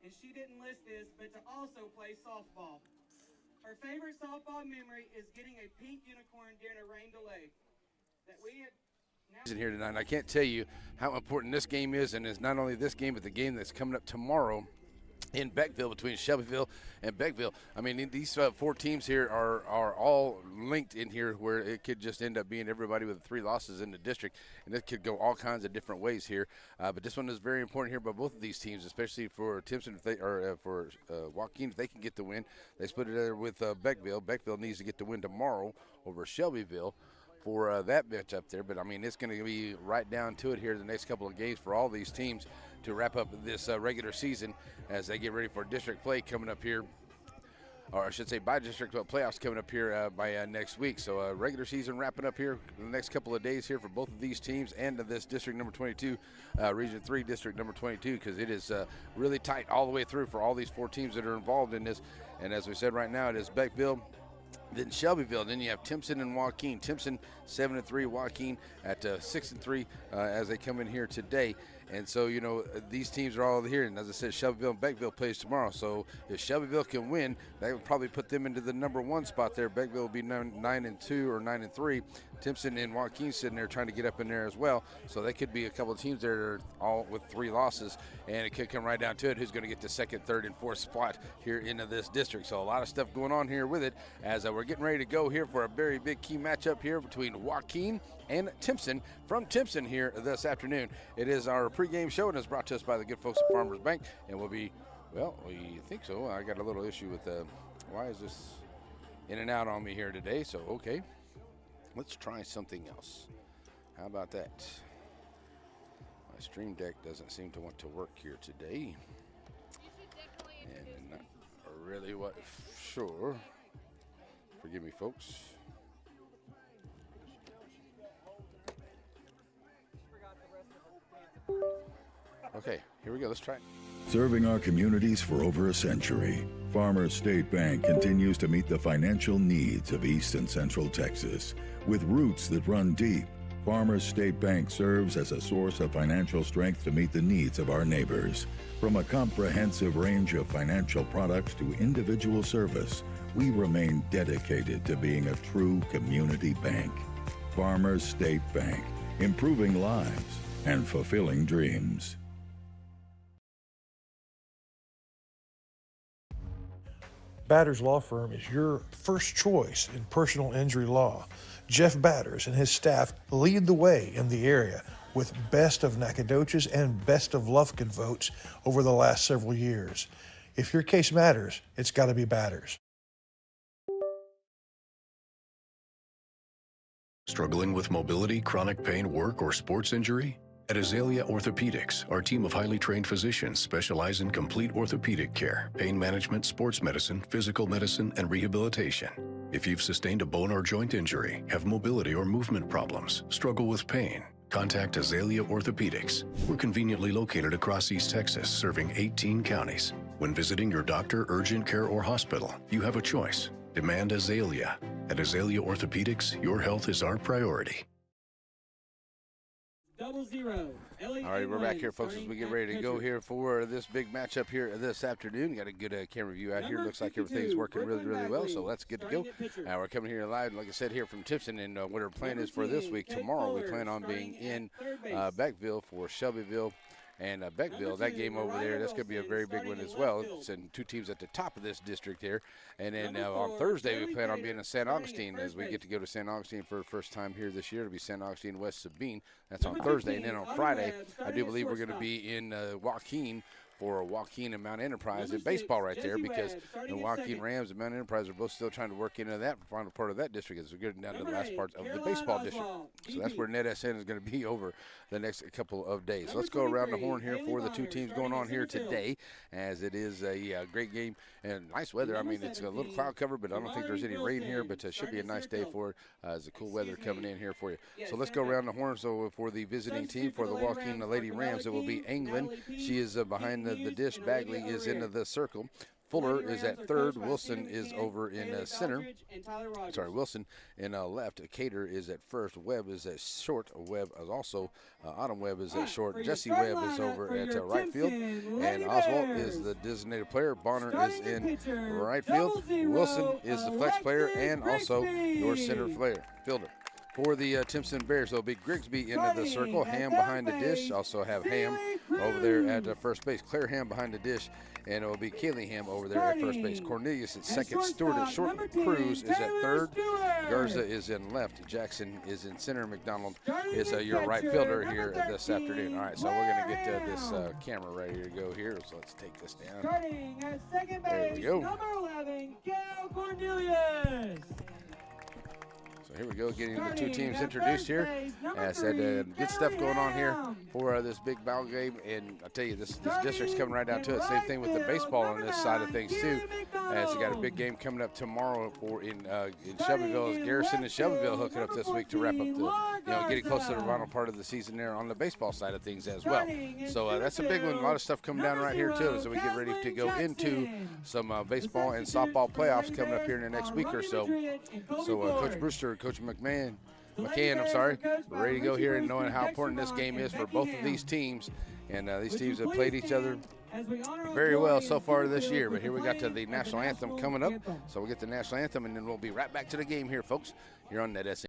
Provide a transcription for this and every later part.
and she didn't list this, but to also play softball. Her favorite softball memory is getting a pink unicorn during a rain delay. That we had In here tonight, and I can't tell you how important this game is, and it's not only this game, but the game that's coming up tomorrow in Beckville between Shelbyville and Beckville. I mean, these four teams here are all linked in here, where it could just end up being everybody with 3 losses in the district, and it could go all kinds of different ways here. But this one is very important here by both of these teams, especially for Timpson, if they or for Joaquin, if they can get the win. They split it there with Beckville. Beckville needs to get the win tomorrow over Shelbyville for that match up there. But I mean, it's going to be right down to it here the next couple of games for all these teams to wrap up this regular season as they get ready for district play coming up here, or I should say by district playoffs coming up here by next week. So regular season wrapping up here in the next couple of days here for both of these teams and this district number 22, region 3 district number 22, because it is really tight all the way through for all these 4 teams that are involved in this. And as we said, right now it is Beckville, then Shelbyville, then you have Timpson and Joaquin. Timpson 7-3, Joaquin at 6-3 as they come in here today. And so, you know, these teams are all here. And as I said, Shelbyville and Beckville plays tomorrow. So if Shelbyville can win, that would probably put them into the number 1 spot there. Beckville will be 9-2 or 9-3. Timpson and Joaquin sitting there trying to get up in there as well. So they could be a couple of teams there that are all with 3 losses. And it could come right down to it who's going to get the 2nd, 3rd, and 4th spot here into this district. So a lot of stuff going on here with it as we're getting ready to go here for a very big key matchup here between Joaquin and Timpson from Timpson here this afternoon. It is our pregame show, and it's brought to us by the good folks at Farmers Bank, and we'll be, well, we think so. I got a little issue with why is this in and out on me here today? So okay, let's try something else. How about that? My stream deck doesn't seem to want to work here today, and not really what sure. Forgive me, folks. Okay, here we go. Let's try it. Serving our communities for over a century, Farmers State Bank continues to meet the financial needs of East and Central Texas. With roots that run deep, Farmers State Bank serves as a source of financial strength to meet the needs of our neighbors. From a comprehensive range of financial products to individual service, we remain dedicated to being a true community bank. Farmers State Bank, improving lives and fulfilling dreams. Batters Law Firm is your first choice in personal injury law. Jeff Batters and his staff lead the way in the area with Best of Nacogdoches and Best of Lufkin votes over the last several years. If your case matters, it's got to be Batters. Struggling with mobility, chronic pain, work, or sports injury? At Azalea Orthopedics, our team of highly trained physicians specialize in complete orthopedic care, pain management, sports medicine, physical medicine, and rehabilitation. If you've sustained a bone or joint injury, have mobility or movement problems, struggle with pain, contact Azalea Orthopedics. We're conveniently located across East Texas, serving 18 counties. When visiting your doctor, urgent care, or hospital, you have a choice. Demand Azalea. At Azalea Orthopedics, your health is our priority. 00. All right, we're back here, folks, as we get ready to go here for this big matchup here this afternoon. Got a good camera view out here. Looks like everything's working really well, so that's good to go. We're coming here live, like I said, here from Timpson, and what our plan is for this week. Tomorrow, we plan on being in Beckville for Shelbyville and Beckville. That game over there, that's going to be a very big one as well. It's in 2 teams at the top of this district here. And then on Thursday, we plan on being in San Augustine as we get to go to San Augustine for the first time here this year. It'll be San Augustine West Sabine. That's on Thursday. And then on Friday, I do believe we're going to be in Joaquin for Joaquin and Mount Enterprise in baseball right there, because the Joaquin Rams and Mount Enterprise are both still trying to work into that final part of that district as we're getting down to the last part of the baseball district. So that's where Net SN is going to be over the next couple of days. So let's go around the horn here for the 2 teams going on here today, as it is a great game and nice weather. I mean, it's a little cloud cover, but I don't think there's any rain here, but it should be a nice day for it. It's a cool weather coming in here for you. So let's go around the horn. So for the visiting team for the Joaquin Lady Rams, it will be England. She is behind the dish. Bagley is into the circle. Fuller is at third. Wilson is over in center. Sorry, Wilson in left. Cater is at first. Webb is at short. Webb is also, Autumn Webb is at short. Jesse Webb is over at right field. And Oswald is the designated player. Bonner is in right field. Wilson is the flex player and also your center fielder. For the Timpson Bears, there'll be Grigsby into the circle, Ham behind the dish. Also have Ham over there at first base. Claire Ham behind the dish, and it will be Kaylee Ham over there at first base. Cornelius at second, Stewart at short, Cruz is at third, Garza is in left, Jackson is in center, McDonald is your right fielder here this afternoon. All right, so we're going to get this camera ready to go here, so let's take this down. Starting at second There we base, go. number 11, Gail Cornelius. So here we go, getting the two teams introduced here. As I said, good stuff going on here for this big ball game. And I tell you, this district's coming right down to it. Same thing with the baseball on this side of things too. As you got a big game coming up tomorrow in Shelbyville. As Garrison and Shelbyville hooking up this week to wrap up getting close to the final part of the season there on the baseball side of things as well. So that's a big one. A lot of stuff coming down right here too, as we get ready to go into some baseball and softball playoffs coming up here in the next week or so. So Coach Brewster, Coach McCann, ready to go here and knowing how important this game is for both of these teams. And these teams have played each other very well so far this year. But here we got to the national anthem coming up. So we'll get the national anthem, and then we'll be right back to the game here, folks. You're on NetSN.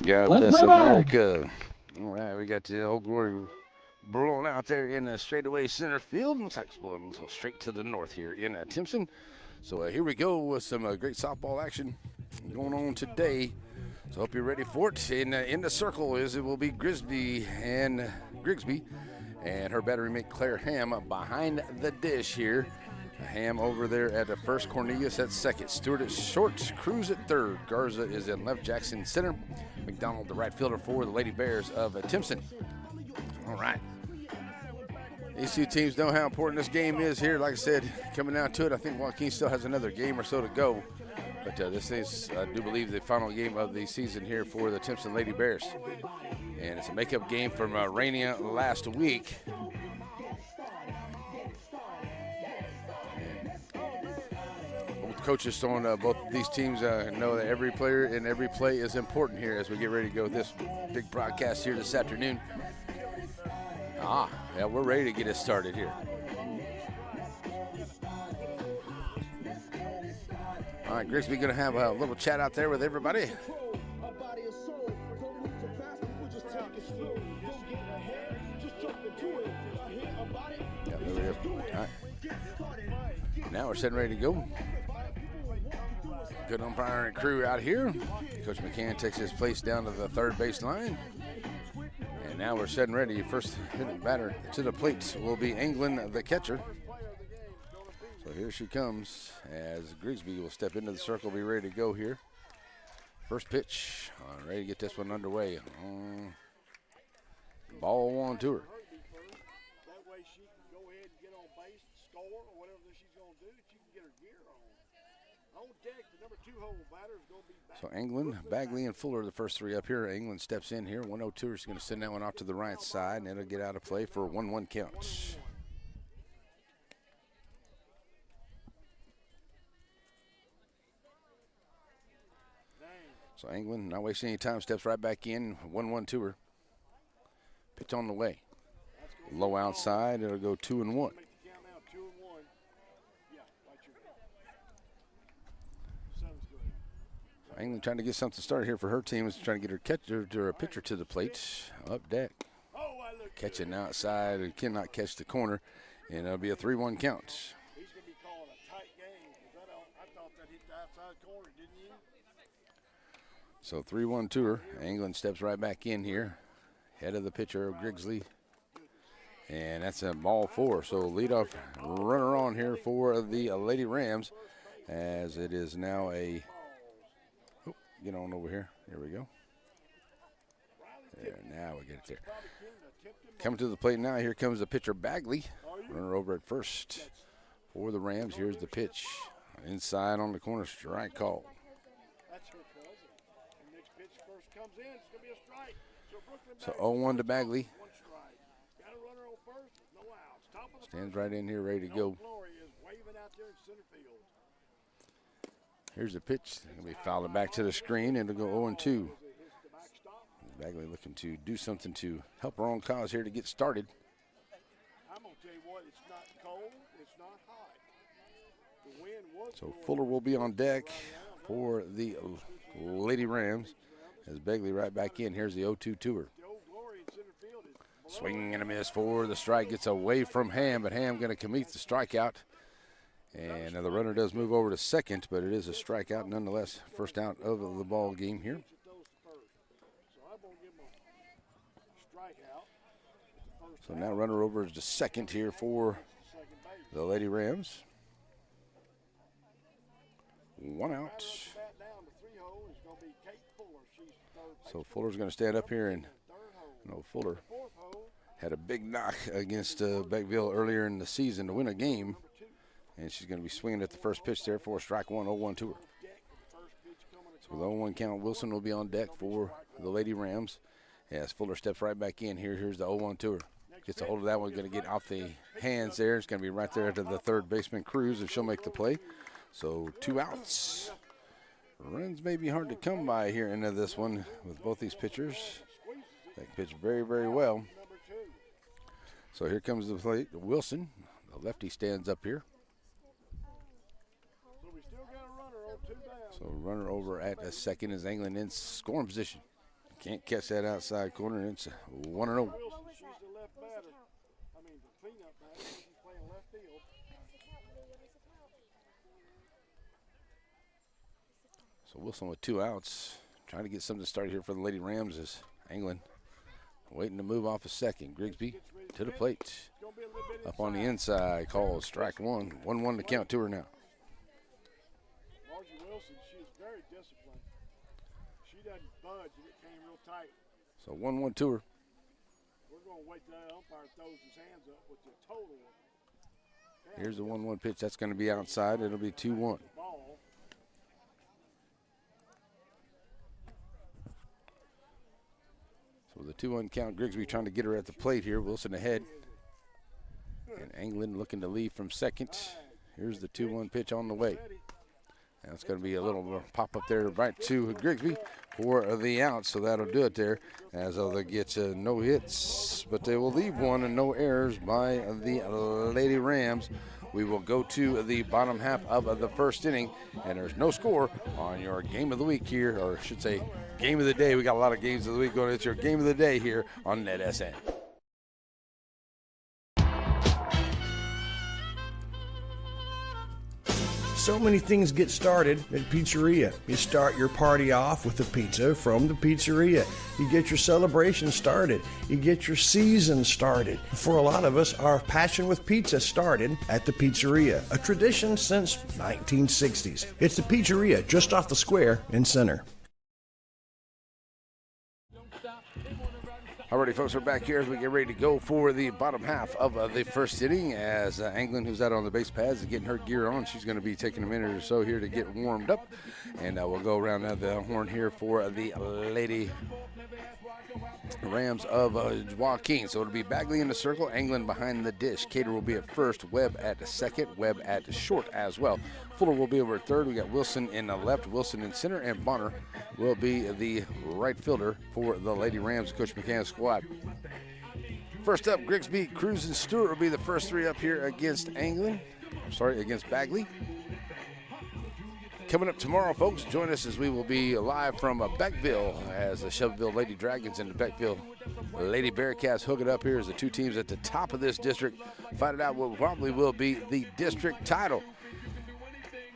Got this America. All right, we got the Old Glory blowing out there in the straightaway center field. Looks like it's blowing straight to the north here in Timpson. So here we go with some great softball action going on today. So hope you're ready for it. In the circle it will be Grigsby and her battery mate Claire Ham behind the dish here. Ham over there at the first, Cornelius at second, Stewart at short, Cruz at third, Garza is in left, Jackson center, McDonald the right fielder for the Lady Bears of Timpson. All right. These two teams know how important this game is here. Like I said, coming down to it, I think Joaquin still has another game or so to go. But this is, I do believe, the final game of the season here for the Timpson Lady Bears. And it's a makeup game from Rainier last week. Coaches on both of these teams know that every player and every play is important here as we get ready to go this big broadcast here this afternoon. Yeah, we're ready to get it started here. All right, Grigsby going to have a little chat out there with everybody. Yeah, there we go. All right. Now we're sitting ready to go. Good umpiring crew out here. Coach McCann takes his place down to the third base line. And now we're setting ready. First hitting batter to the plate will be England, the catcher. So here she comes as Grigsby will step into the circle, be ready to go here. First pitch, ready to get this one underway. Ball one to her. That way she can go ahead and get on base and score or whatever she's going to do. She can get her gear on. On deck, the number 2 hole batter is going to be back. So England, Bagley, and Fuller are the first 3 up here. England steps in here. 102 is going to send that one off to the right side, and it'll get out of play for a 1-1 count. So England, not wasting any time, steps right back in. 1-1 to her. Pitch on the way. Low outside. It'll go 2-1. England trying to get something started here for her team. Is trying to get her catcher or a pitcher to the plate. Up deck. Catching outside. He cannot catch the corner. And it'll be a 3-1 count. He's going to be calling a tight game. I thought that hit the outside corner, didn't you? So 3-1 to her. England steps right back in here. Head of the pitcher, Grigsley. And that's a ball 4. So leadoff runner on here for the Lady Rams, as it is now a. Oh, get on over here. Here we go. There, now we get it there. Coming to the plate now. Here comes the pitcher, Bagley. Runner over at first for the Rams. Here's the pitch. Inside on the corner, strike call. So 0-1 to Bagley. Stands right in here, ready to go. Here's the pitch. It'll be fouled back to the screen, and it'll go 0-2. Bagley looking to do something to help her own cause here to get started. I'm going to tell you what, it's not cold, it's not hot. The wind was So Fuller will be on deck for the Lady Rams as Bagley right back in. Here's the 0-2 to her. Swing and a miss for the strike. Gets away from Ham, but Ham going to commit the strikeout. And the runner does move over to second, but it is a strikeout nonetheless. First out of the ball game here. So now runner over to second here for the Lady Rams. 1 out. So Fuller's going to stand up here, and Fuller had a big knock against Beckville earlier in the season to win a game, and she's going to be swinging at the first pitch there for strike 1, 0-1 to her. So with 0-1 count, Wilson will be on deck for the Lady Rams as Fuller steps right back in here. Here's the 0-1 to her. Gets a hold of that one, going to get off the hands there. It's going to be right there to the third baseman, Cruz, and she'll make the play. So 2 outs. Runs may be hard to come by here into this one with both these pitchers. They pitch very, very well. So here comes the plate. Wilson, the lefty, stands up here. So runner over at a second is England in scoring position. Can't catch that outside corner. It's 1-0. So Wilson with 2 outs, trying to get something started here for the Lady Rams as England waiting to move off a second. Grigsby to the plate. Up on the inside, calls strike 1. 1-1 to count to her now. Margie Wilson, she is very disciplined. She doesn't budge, and it came real tight. So 1-1 to her. We're going to wait till that umpire throws his hands up with the total. Here's the 1-1 pitch. That's going to be outside. It'll be 2-1. So the 2-1 count, Grigsby trying to get her at the plate here. Wilson ahead. And England looking to leave from second. Here's the 2-1 pitch on the way. Now it's going to be a little pop up there right to Grigsby for the out. So that'll do it there as they'll get no hits. But they will leave one and no errors by the Lady Rams. We will go to the bottom half of the first inning, and there's no score on your game of the week here, or I should say game of the day. We got a lot of games of the week going. It's your game of the day here on NetSN. So many things get started at Pizzeria. You start your party off with a pizza from the pizzeria. You get your celebration started. You get your season started. For a lot of us, our passion with pizza started at the Pizzeria, a tradition since 1960s. It's the Pizzeria just off the square in Center. Alrighty, folks, we're back here as we get ready to go for the bottom half of the first inning as Anglin, who's out on the base pads, is getting her gear on. She's going to be taking a minute or so here to get warmed up. And we'll go around the horn here for the Lady Rams of Joaquin. So it'll be Bagley in the circle, Anglin behind the dish. Cater will be at first, Webb at second, Webb at short as well. Fuller will be over at third. We got Wilson in the left, Wilson in center, and Bonner will be the right fielder for the Lady Rams, Coach McCann's squad. First up, Grigsby, Cruz, and Stewart will be the first three up here against against Bagley. Coming up tomorrow, folks, join us as we will be live from Beckville as the Shelbyville Lady Dragons and the Beckville Lady Bearcats hook it up here as the two teams at the top of this district fight it out what probably will be the district title.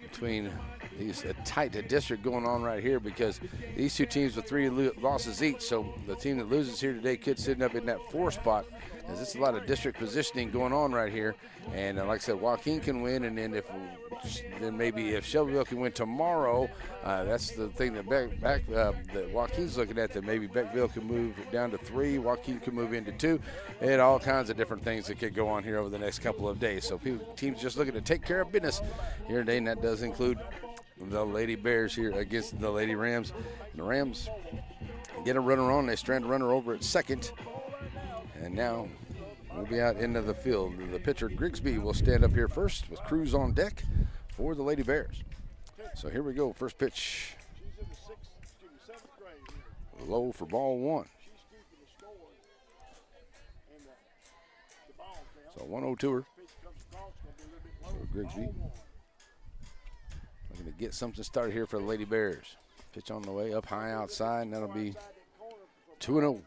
Between these a tight district going on right here because these two teams with 3 losses each, so the team that loses here today could sit up in that 4 spot, as it's a lot of district positioning going on right here. And like I said, Joaquin can win, and then maybe if Shelbyville can win tomorrow, that's the thing that that Joaquin's looking at, that maybe Beckville can move down to 3, Joaquin can move into 2, and all kinds of different things that could go on here over the next couple of days. So teams just looking to take care of business here today, and that does include the Lady Bears here against the Lady Rams. And the Rams get a runner on. They strand a runner over at second. And now we'll be out into the field. The pitcher, Grigsby, will stand up here first with Cruz on deck for the Lady Bears. So here we go. First pitch. Low for ball 1. So 1-0 to her. So Grigsby looking to get something started here for the Lady Bears. Pitch on the way, up high outside, and that'll be 2-0.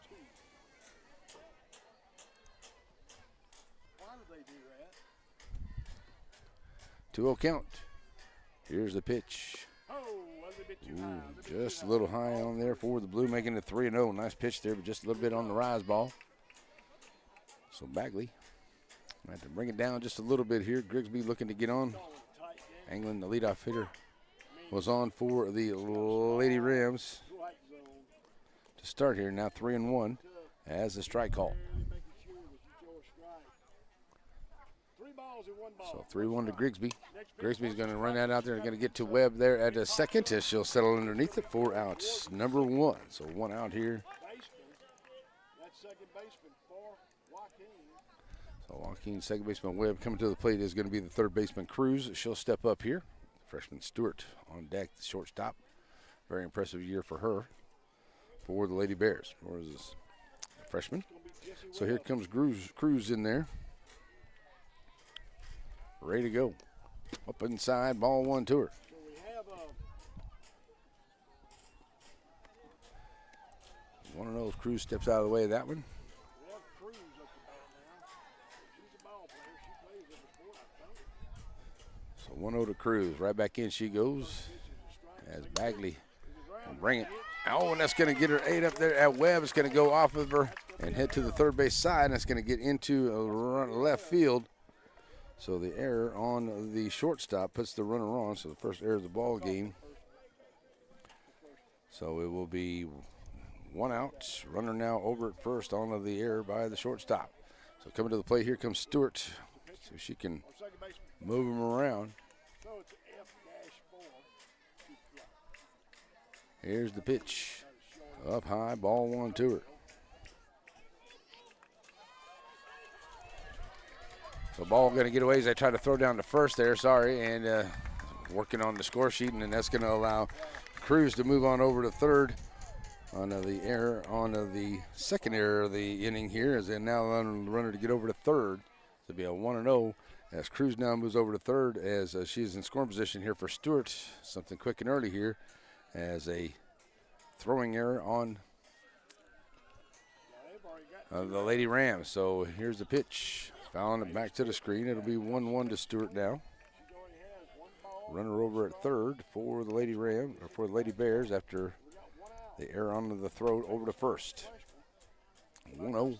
2-0 count. Here's the pitch. Ooh, just a little high on there for the blue, making it 3-0. Nice pitch there, but just a little bit on the rise ball. So Bagley might have to bring it down just a little bit here. Grigsby looking to get on. Anglin, the leadoff hitter, was on for the Lady Rams to start here. Now 3-1 as a strike call. So 3-1 to Grigsby. Grigsby's going to run that out there and going to get to Webb there at a second as she'll settle underneath it. 4 outs, number 1. So 1 out here. So Joaquin, second baseman Webb, coming to the plate is going to be the third baseman Cruz. She'll step up here. Freshman Stewart on deck, the shortstop. Very impressive year for her for the Lady Bears. Or is this freshman? So here comes Cruz in there. Ready to go. Up inside, ball 1 to her. One of those. Cruz steps out of the way of that one. So 1-0 to Cruz. Right back in she goes as Bagley can bring it. Oh, and that's going to get her 8 up there at Webb. It's going to go off of her and head to the third base side. And it's going to get into left field. So the error on the shortstop puts the runner on. So the first error of the ball game. So it will be 1 out. Runner now over at first on the error by the shortstop. So coming to the plate, here comes Stewart. So she can move him around. Here's the pitch. Up high, ball 1 to her. So ball going to get away as they try to throw down to first there, and working on the score sheet, and then that's going to allow Cruz to move on over to third on the error, on the second error of the inning here, as they now allowing the runner to get over to third. It'll be a 1-0 as Cruz now moves over to third as she's in scoring position here for Stewart. Something quick and early here as a throwing error on the Lady Rams. So here's the pitch. Fouling it back to the screen. It'll be 1-1 to Stewart now. Runner over at third for the Lady Rams, or for the Lady Bears after the error on the throw over to first. 1-0.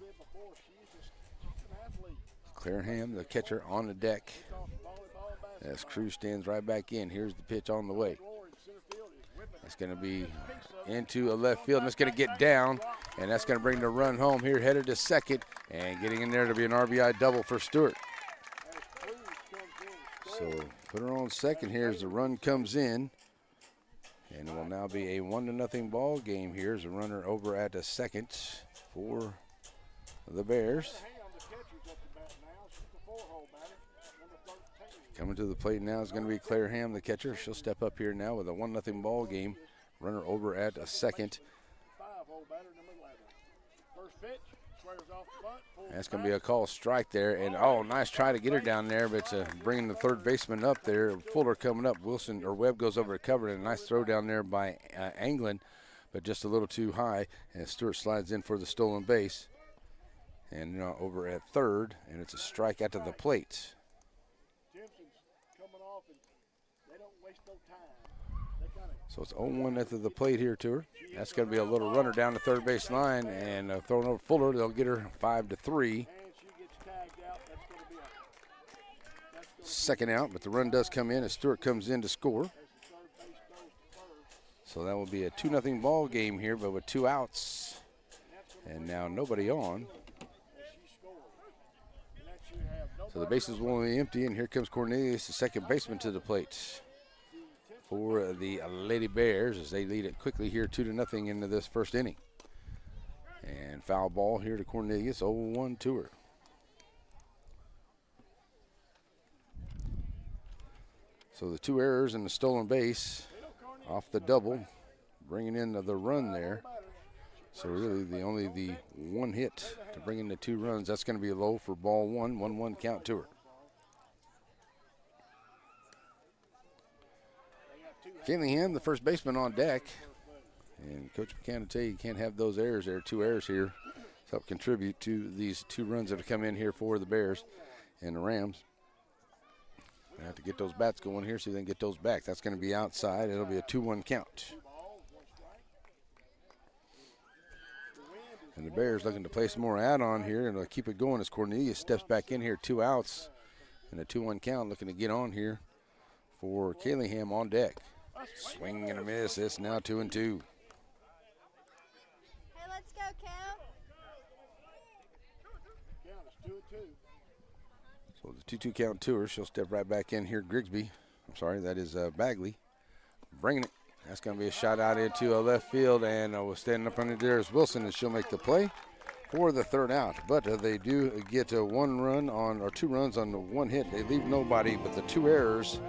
Clarenham, the catcher, on the deck as Cruz stands right back in. Here's the pitch on the way. It's going to be into a left field, and it's going to get down, and that's going to bring the run home here, headed to second, and getting in there to be an RBI double for Stewart. So put her on second here as the run comes in, and it will now be a 1-0 ball game here as a runner over at the second for the Bears. Coming to the plate now is going to be Claire Ham, the catcher. She'll step up here now with a 1-0 ball game. Runner over at a second. That's going to be a call strike there. And, oh, nice try to get her down there, but bringing the third baseman up there. Fuller coming up. Webb goes over to cover it. A nice throw down there by Anglin, but just a little too high. And Stewart slides in for the stolen base. And now over at third, and it's a strike out to the plate. So it's 0-1 at the plate here to her. That's going to be a little runner down the third base line and thrown over Fuller. They'll get her 5-3. Second out, but the run does come in as Stewart comes in to score. So that will be a 2-0 ball game here, but with 2 outs and now nobody on. So the bases will only empty, and here comes Cornelius, the second baseman, to the plate for the Lady Bears as they lead it quickly here 2-0 into this first inning. And foul ball here to Cornelius, 0-1 to her. So the 2 errors and the stolen base off the double, bringing in the run there. So really only the 1 hit to bring in the 2 runs. That's going to be low for ball 1, 1-1 count to her. Killingham, the first baseman, on deck. And Coach McCann will tell you can't have those errors there. 2 errors here to help contribute to these 2 runs that have come in here for the Bears and the Rams. They have to get those bats going here so they can get those back. That's going to be outside. It'll be a 2-1 count. And the Bears looking to play some more add-on here and keep it going as Cornelius steps back in here, 2 outs and a 2-1 count, looking to get on here for Killingham on deck. Swing and a miss. It's now 2-2. Hey, let's go, Cal. So the 2-2 count to her. She'll step right back in here. Grigsby, I'm sorry, that is Bagley, bringing it. That's going to be a shot out into a left field, and standing up under there is Wilson, and she'll make the play for the 3rd out. But they do get 1 run on, or 2 runs on the 1 hit. They leave nobody, but the 2 errors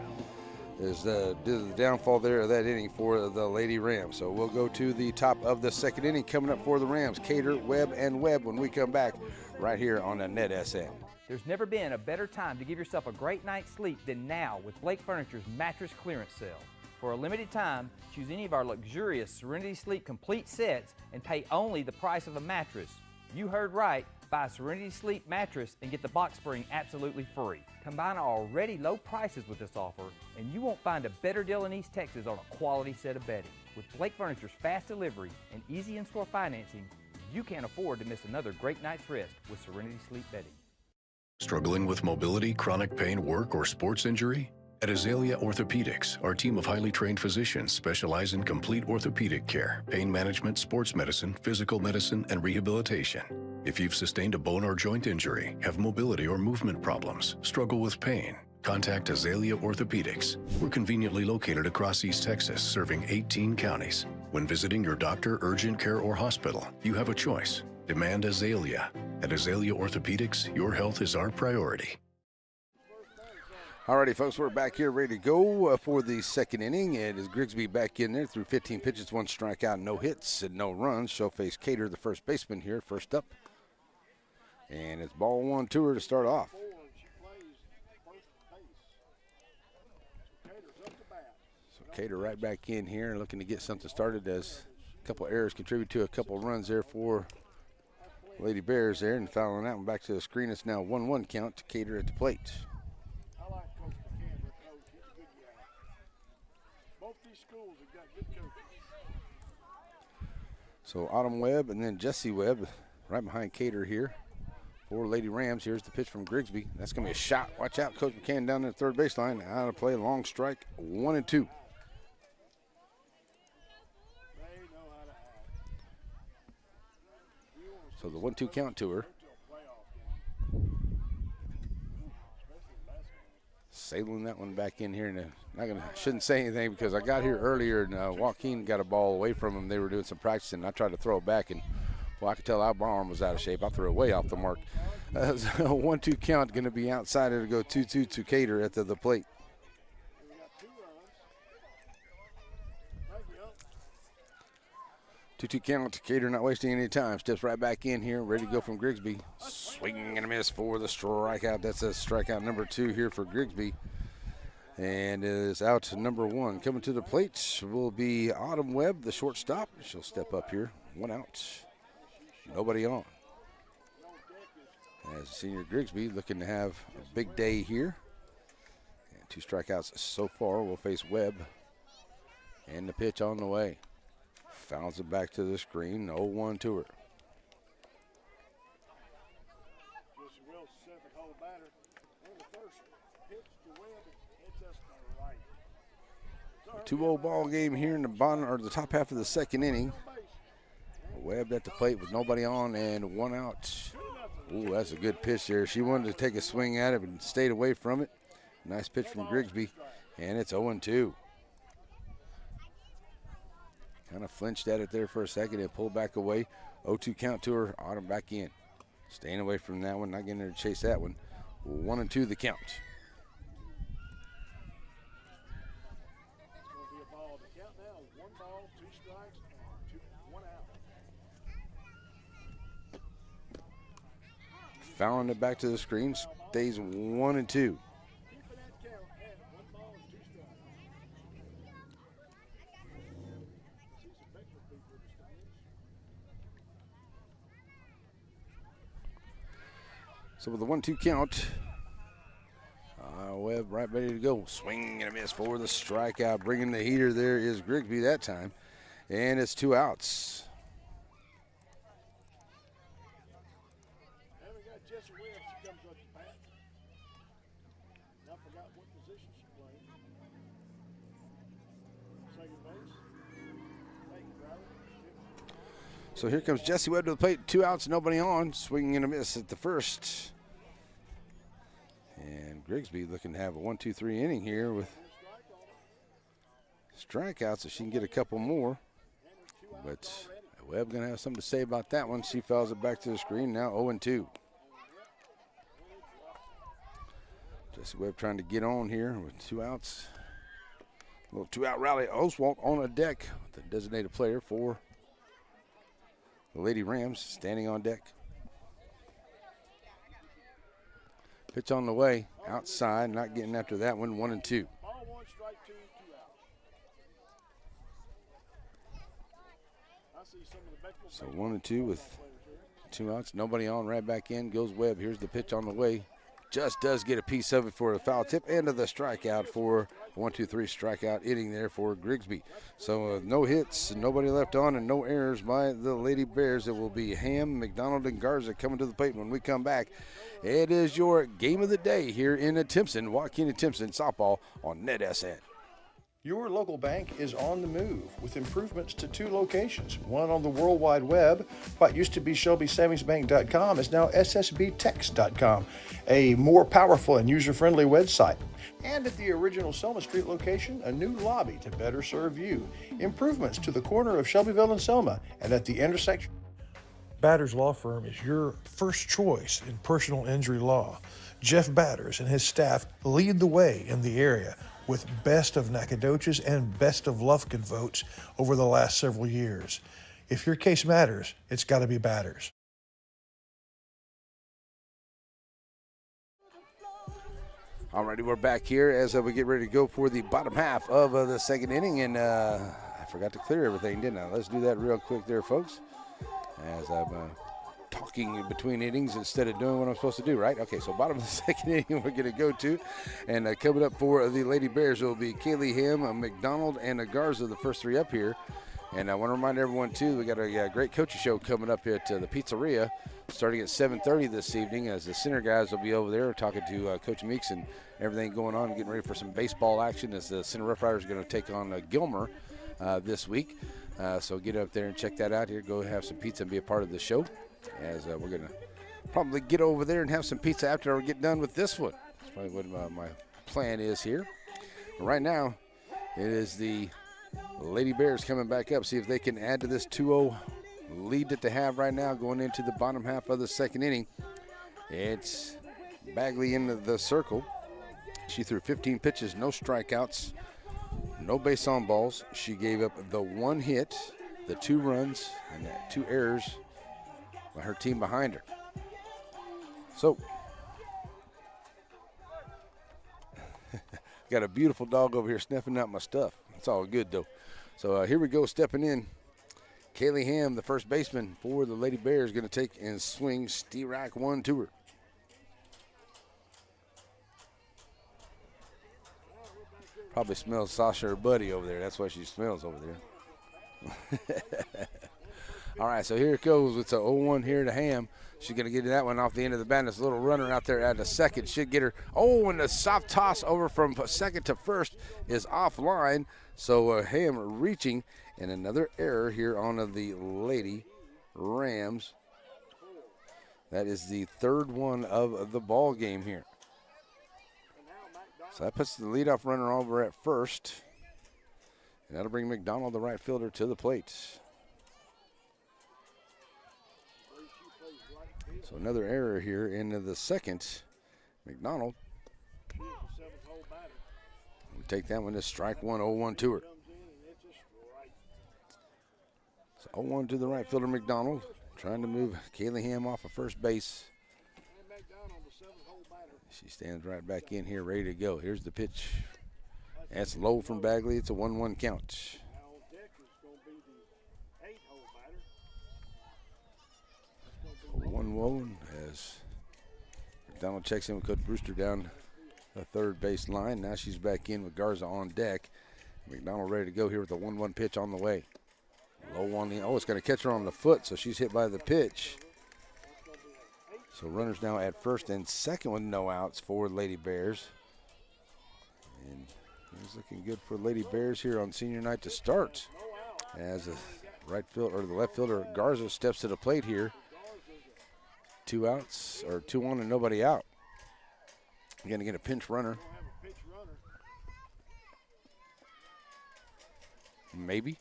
is the downfall there of that inning for the Lady Rams. So we'll go to the top of the 2nd inning coming up for the Rams. Cater, Webb, and Webb when we come back right here on the Net SN. There's never been a better time to give yourself a great night's sleep than now with Blake Furniture's mattress clearance sale. For a limited time, choose any of our luxurious Serenity Sleep complete sets and pay only the price of a mattress. You heard right. Buy a Serenity Sleep mattress and get the box spring absolutely free. Combine our already low prices with this offer, and you won't find a better deal in East Texas on a quality set of bedding. With Blake Furniture's fast delivery and easy in-store financing, you can't afford to miss another great night's rest with Serenity Sleep bedding. Struggling with mobility, chronic pain, work, or sports injury? At Azalea Orthopedics, our team of highly trained physicians specialize in complete orthopedic care, pain management, sports medicine, physical medicine, and rehabilitation. If you've sustained a bone or joint injury, have mobility or movement problems, struggle with pain, contact Azalea Orthopedics. We're conveniently located across East Texas, serving 18 counties. When visiting your doctor, urgent care, or hospital, you have a choice. Demand Azalea. At Azalea Orthopedics, your health is our priority. Alrighty, folks, we're back here ready to go for the 2nd inning. And as Grigsby back in there through 15 pitches, 1 strikeout, no hits, and no runs. She'll face Cater, the first baseman here, first up. And it's ball 1 to her to start off. So Cater right back in here looking to get something started as a couple errors contribute to a couple runs there for Lady Bears there. And fouling that one back to the screen. It's now 1-1 count to Cater at the plate. So Autumn Webb and then Jesse Webb right behind Cater here for Lady Rams. Here's the pitch from Grigsby. That's going to be a shot. Watch out, Coach McCann down there at 3rd baseline. Out of play, long strike, 1-2. They know So the 1-2 count to her. Sailing that one back in here, and shouldn't say anything because I got here earlier and Joaquin got a ball away from him. They were doing some practicing. I tried to throw it back, and well, I could tell my arm was out of shape. I threw it way off the mark. So 1-2 count, going to be outside. It'll go 2-2 to Cater at the plate. 2-2 count to Cater, not wasting any time. Steps right back in here, ready to go from Grigsby. Swing and a miss for the strikeout. That's a strikeout number 2 here for Grigsby. And it is out to number 1. Coming to the plate will be Autumn Webb, the shortstop. She'll step up here. 1 out. Nobody on. As senior Grigsby looking to have a big day here. And 2 strikeouts so far. We'll face Webb. And the pitch on the way. Fouls it back to the screen. 0-1 to her. Just a real 7-hole batter. And the first pitch to Webb, it's just right. 2-0 ball game here in the bottom or the top half of the second inning. Webb at the plate with nobody on and 1 out. Ooh, that's a good pitch there. She wanted to take a swing at it and stayed away from it. Nice pitch from Grigsby, and it's 0-2. Kind of flinched at it there for a second and pulled back away. 0-2 count to her. Autumn back in. Staying away from that one, not getting her to chase that one. 1-2 the count. It's going to be a ball. The count now is 1 ball, 2 strikes, and 1 out. Fouling it back to the screen. Stays 1-2. So with the 1-2 count, Webb right ready to go. Swing and a miss for the strikeout. Bringing the heater there is Grigsby that time. And it's 2 outs. And we got Jessie Webb. She comes up to bat. I forgot what position she played. Second base. Thank you, brother. So here comes Jessie Webb to the plate. 2 outs, nobody on. Swinging and a miss at the first. And Grigsby looking to have a 1-2-3 inning here with strikeouts if she can get a couple more. But Webb going to have something to say about that one. She fouls it back to the screen. Now 0-2. Jessie Webb trying to get on here with 2 outs. A little 2-out rally. Oswalt on a deck, the designated player for the Lady Rams, standing on deck. Pitch on the way, outside, not getting after that one, 1-2. Ball 1, strike 2, 2 outs. I see some of the Beckville So 1-2 with players here. 2 outs, nobody on, right back in, goes Webb. Here's the pitch on the way. Just does get a piece of it for a foul tip and of the strikeout for a 1-2-3 strikeout inning there for Grigsby. So no hits, nobody left on, and no errors by the Lady Bears. It will be Ham, McDonald, and Garza coming to the plate when we come back. It is your game of the day here in Timpson, Joaquin and Timpson softball on NetSN. Your local bank is on the move with improvements to 2 locations. One on the World Wide Web. What used to be ShelbySavingsBank.com is now SSBTex.com, a more powerful and user-friendly website. And at the original Selma Street location, a new lobby to better serve you. Improvements to the corner of Shelbyville and Selma and at the intersection. Batters Law Firm is your first choice in personal injury law. Jeff Batters and his staff lead the way in the area with best of Nacogdoches and best of Lufkin votes over the last several years. If your case matters, it's got to be Batters. Alrighty, we're back here as we get ready to go for the bottom half of the second inning, and I forgot to clear everything, didn't I? Let's do that real quick there, folks, as I'm talking in between innings instead of doing what I'm supposed to do, right? Okay, so bottom of the second inning we're going to go to, and coming up for the Lady Bears will be Kaylee Ham, McDonald, and Garza, the first 3 up here. And I want to remind everyone, too, we got a great coaching show coming up at the Pizzeria starting at 7:30 this evening, as the center guys will be over there talking to Coach Meeks and everything going on, getting ready for some baseball action as the center Rough Riders are going to take on Gilmer this week. So get up there and check that out here. Go have some pizza and be a part of the show. as we're going to probably get over there and have some pizza after we get done with this one. That's probably what my plan is here. But right now, it is the Lady Bears coming back up, see if they can add to this 2-0 lead that they have right now going into the bottom half of the second inning. It's Bagley into the circle. She threw 15 pitches, no strikeouts, no base on balls. She gave up the 1 hit, the 2 runs, and the 2 errors by her team behind her. So, got a beautiful dog over here sniffing out my stuff. It's all good, though. So here we go, stepping in. Kaylee Ham, the first baseman for the Lady Bears, going to take and swing Steerack 1 to her. Probably smells Sasha, her buddy, over there. That's why she smells over there. All right, so here it goes. It's a 0-1 here to Ham. She's going to get that one off the end of the bat. This little runner out there at the second should get her. Oh, and the soft toss over from second to first is offline. So Ham reaching, and another error here on the Lady Rams. That is the 3rd one of the ball game here. So that puts the leadoff runner over at first. And that'll bring McDonald, the right fielder, to the plate. So another error here into the second. McDonald will take that one to strike 1, 0-1 to her. So 0-1 to the right fielder, McDonald, trying to move Kaylee Ham off of first base. She stands right back in here, ready to go. Here's the pitch. That's low from Bagley. It's a 1-1 count. 1-1 as McDonald checks in with Coach Brewster down the third base line. Now she's back in with Garza on deck. McDonald ready to go here with the 1-1 pitch on the way. Low on the, it's going to catch her on the foot, so she's hit by the pitch. So runners now at first and second with no outs for Lady Bears. And it's looking good for Lady Bears here on senior night to start. As the right field or the left fielder Garza steps to the plate here. 2 outs or 2 on and nobody out. You're going to get a pinch runner. Maybe.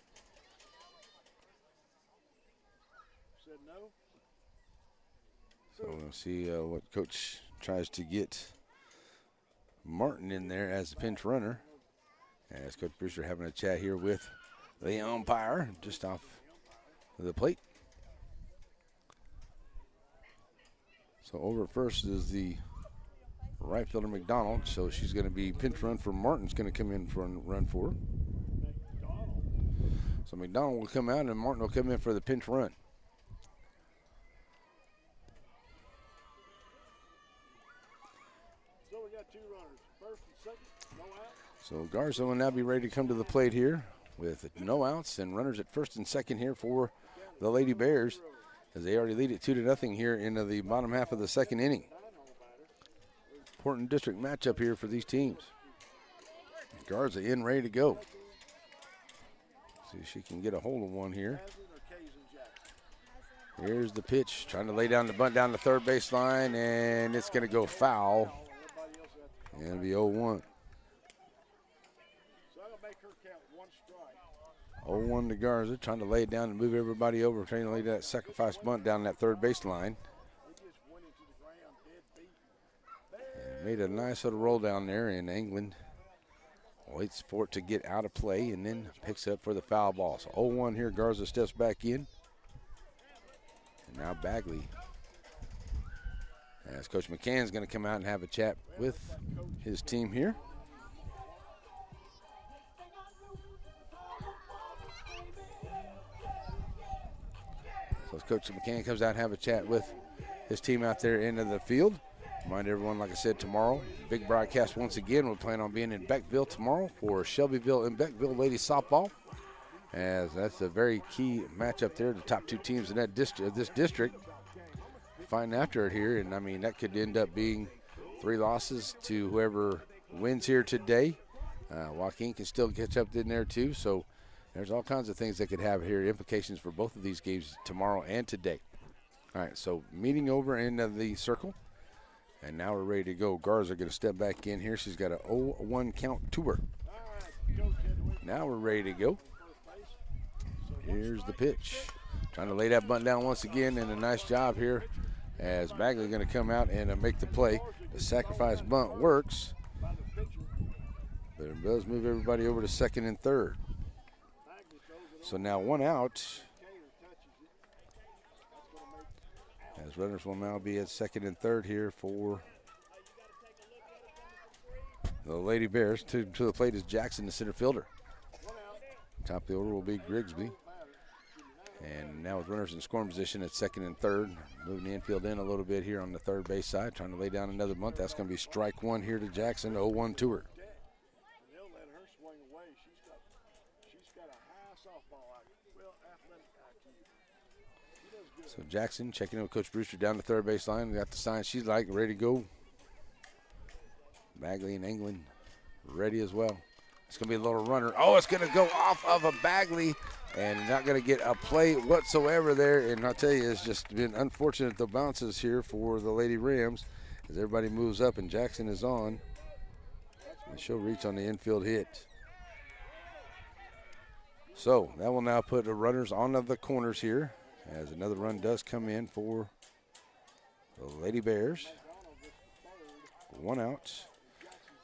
So we'll see what Coach tries to get Martin in there as the pinch runner. As Coach Brewster having a chat here with the umpire just off the plate. So over first is the right fielder McDonald. So she's going to be pinch run for Martin's going to come in for a run for her. So McDonald will come out and Martin will come in for the pinch run. So we got 2 runners, first and second, no out. So Garza will now be ready to come to the plate here with no outs and runners at first and second here for the Lady Bears, as they already lead it 2-0 here into the bottom half of the second inning. Important district matchup here for these teams. Garza in, ready to go. See if she can get a hold of one here. Here's the pitch, trying to lay down the bunt down the third base line, and it's going to go foul. And it'll be 0-1. 0-1 to Garza, trying to lay it down and move everybody over, trying to lay that sacrifice bunt down that third base line. And made a nice little roll down there, and England waits for it to get out of play and then picks up for the foul ball. So 0-1 here, Garza steps back in. And now Bagley, as Coach McCann's going to come out and have a chat with his team here. So as Coach McCann comes out and have a chat with his team out there into the field. Remind everyone, like I said, tomorrow, big broadcast once again. We'll plan on being in Beckville tomorrow for Shelbyville and Beckville ladies softball, as that's a very key matchup there. The top 2 teams in that this district fighting after it here, and I mean that could end up being 3 losses to whoever wins here today. Joaquin can still catch up in there too, so there's all kinds of things that could have here implications for both of these games tomorrow and today. All right, so meeting over in the circle. And now we're ready to go. Garza going to step back in here. She's got an 0-1 count to her. Now we're ready to go. Here's the pitch. Trying to lay that bunt down once again, and a nice job here as Bagley going to come out and make the play. The sacrifice bunt works, but it does move everybody over to second and third. So now one out, as runners will now be at second and third here for the Lady Bears. To the plate is Jackson, the center fielder. Top of the order will be Grigsby. And now with runners in scoring position at second and third, moving the infield in a little bit here on the third base side, trying to lay down another bunt. That's going to be strike one here to Jackson, 0-1 to her. So Jackson checking in with Coach Brewster down the third base line. Got the sign she's like, ready to go. Bagley and England ready as well. It's going to be a little runner. Oh, it's going to go off of a Bagley and not going to get a play whatsoever there. And I'll tell you, it's just been unfortunate the bounces here for the Lady Rams as everybody moves up and Jackson is on. And she'll reach on the infield hit. So that will now put the runners on the corners here as another run does come in for the Lady Bears. One out.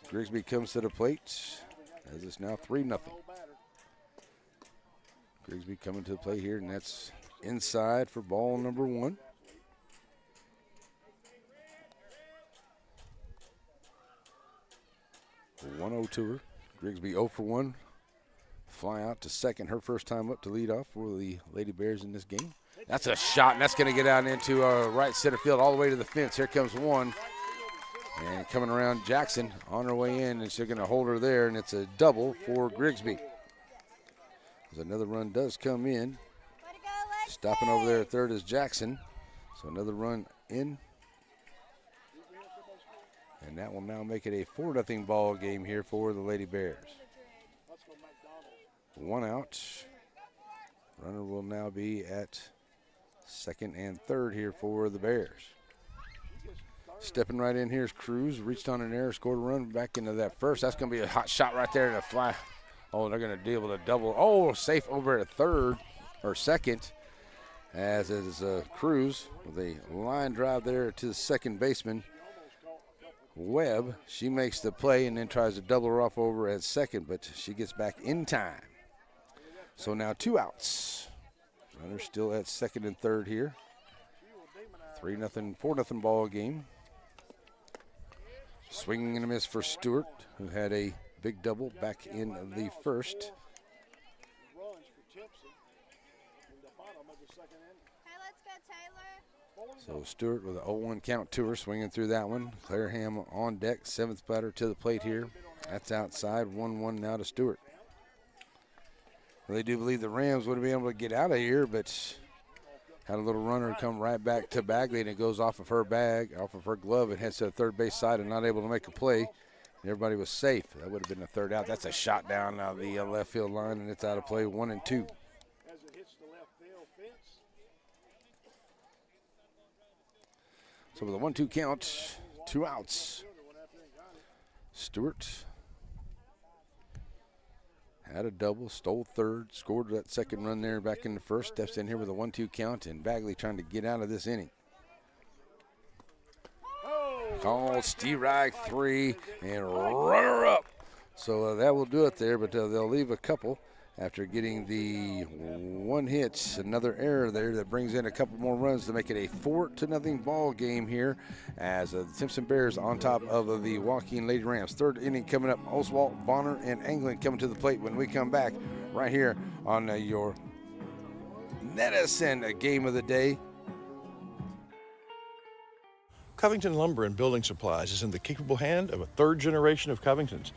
Grigsby comes to the plate as it's now 3-0. Grigsby coming to the plate here, and that's inside for ball number one. The 1-0 to her. Grigsby 0 for 1. Fly out to second, her first time up to lead off for the Lady Bears in this game. That's a shot, and that's going to get out into right center field all the way to the fence. Here comes one. And coming around Jackson on her way in, and she's going to hold her there, and it's a double for Grigsby. As another run does come in. Stopping over there at third is Jackson. So another run in. And that will now make it a 4-0 ball game here for the Lady Bears. One out. Runner will now be at second and third here for the Bears. Stepping right in here is Cruz. Reached on an error, scored a run back into that first. That's going to be a hot shot right there to fly. Oh, they're going to be able to double. Oh, safe over at third or second, as is Cruz with a line drive there to the second baseman, Webb. She makes the play and then tries to double her off over at second, but she gets back in time. So now 2 outs. Runners still at second and third here. 3-0, 4-0 ball game. Swinging and a miss for Stewart, who had a big double back in the first. So Stewart with an 0-1 count to her, swinging through that one. Claire Ham on deck, seventh batter to the plate here. That's outside, 1-1 now to Stewart. Well, they do believe the Rams would have been able to get out of here, but had a little runner come right back to Bagley, and it goes off of her bag, off of her glove, and heads to the third base side and not able to make a play. And everybody was safe. That would have been the third out. That's a shot down the left field line, and it's out of play, 1-2. So with a 1-2 count, 2 outs. Stewart had a double, stole third, scored that second run there back in the first, steps in here with a 1-2 count, and Bagley trying to get out of this inning. Called Steve Reich 3 and runner up. So that will do it there, but they'll leave a couple after getting the one hit, another error there that brings in a couple more runs to make it a 4-0 ball game here as the Timpson Bears on top of the Joaquin Lady Rams. Third inning coming up. Oswald, Bonner, and England coming to the plate when we come back right here on your Nedison game of the day. Covington Lumber and Building Supplies is in the capable hand of a third generation of Covingtons.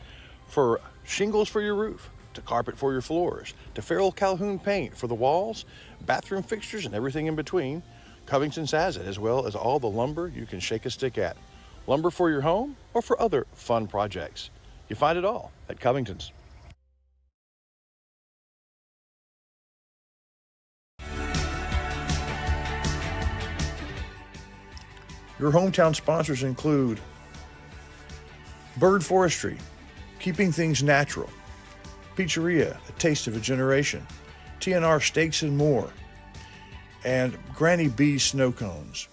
For shingles for your roof, to carpet for your floors, to Farrell Calhoun paint for the walls, bathroom fixtures, and everything in between, Covington's has it, as well as all the lumber you can shake a stick at. Lumber for your home or for other fun projects. You find it all at Covington's. Your hometown sponsors include Bird Forestry, keeping things natural, Pizzeria, the taste of a generation, TNR Steaks and More, and Granny B's Snow Cones.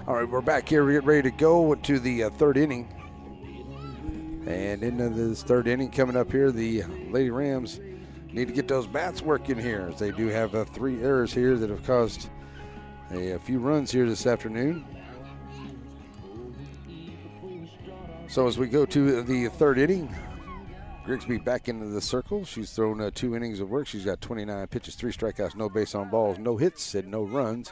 All right, we're back here. We're getting ready to go to the third inning. And into this third inning coming up here, the Lady Rams need to get those bats working here, as they do have 3 errors here that have caused a few runs here this afternoon. So as we go to the third inning, Grigsby back into the circle. She's thrown 2 innings of work. She's got 29 pitches, 3 strikeouts, no base on balls, no hits, and no runs.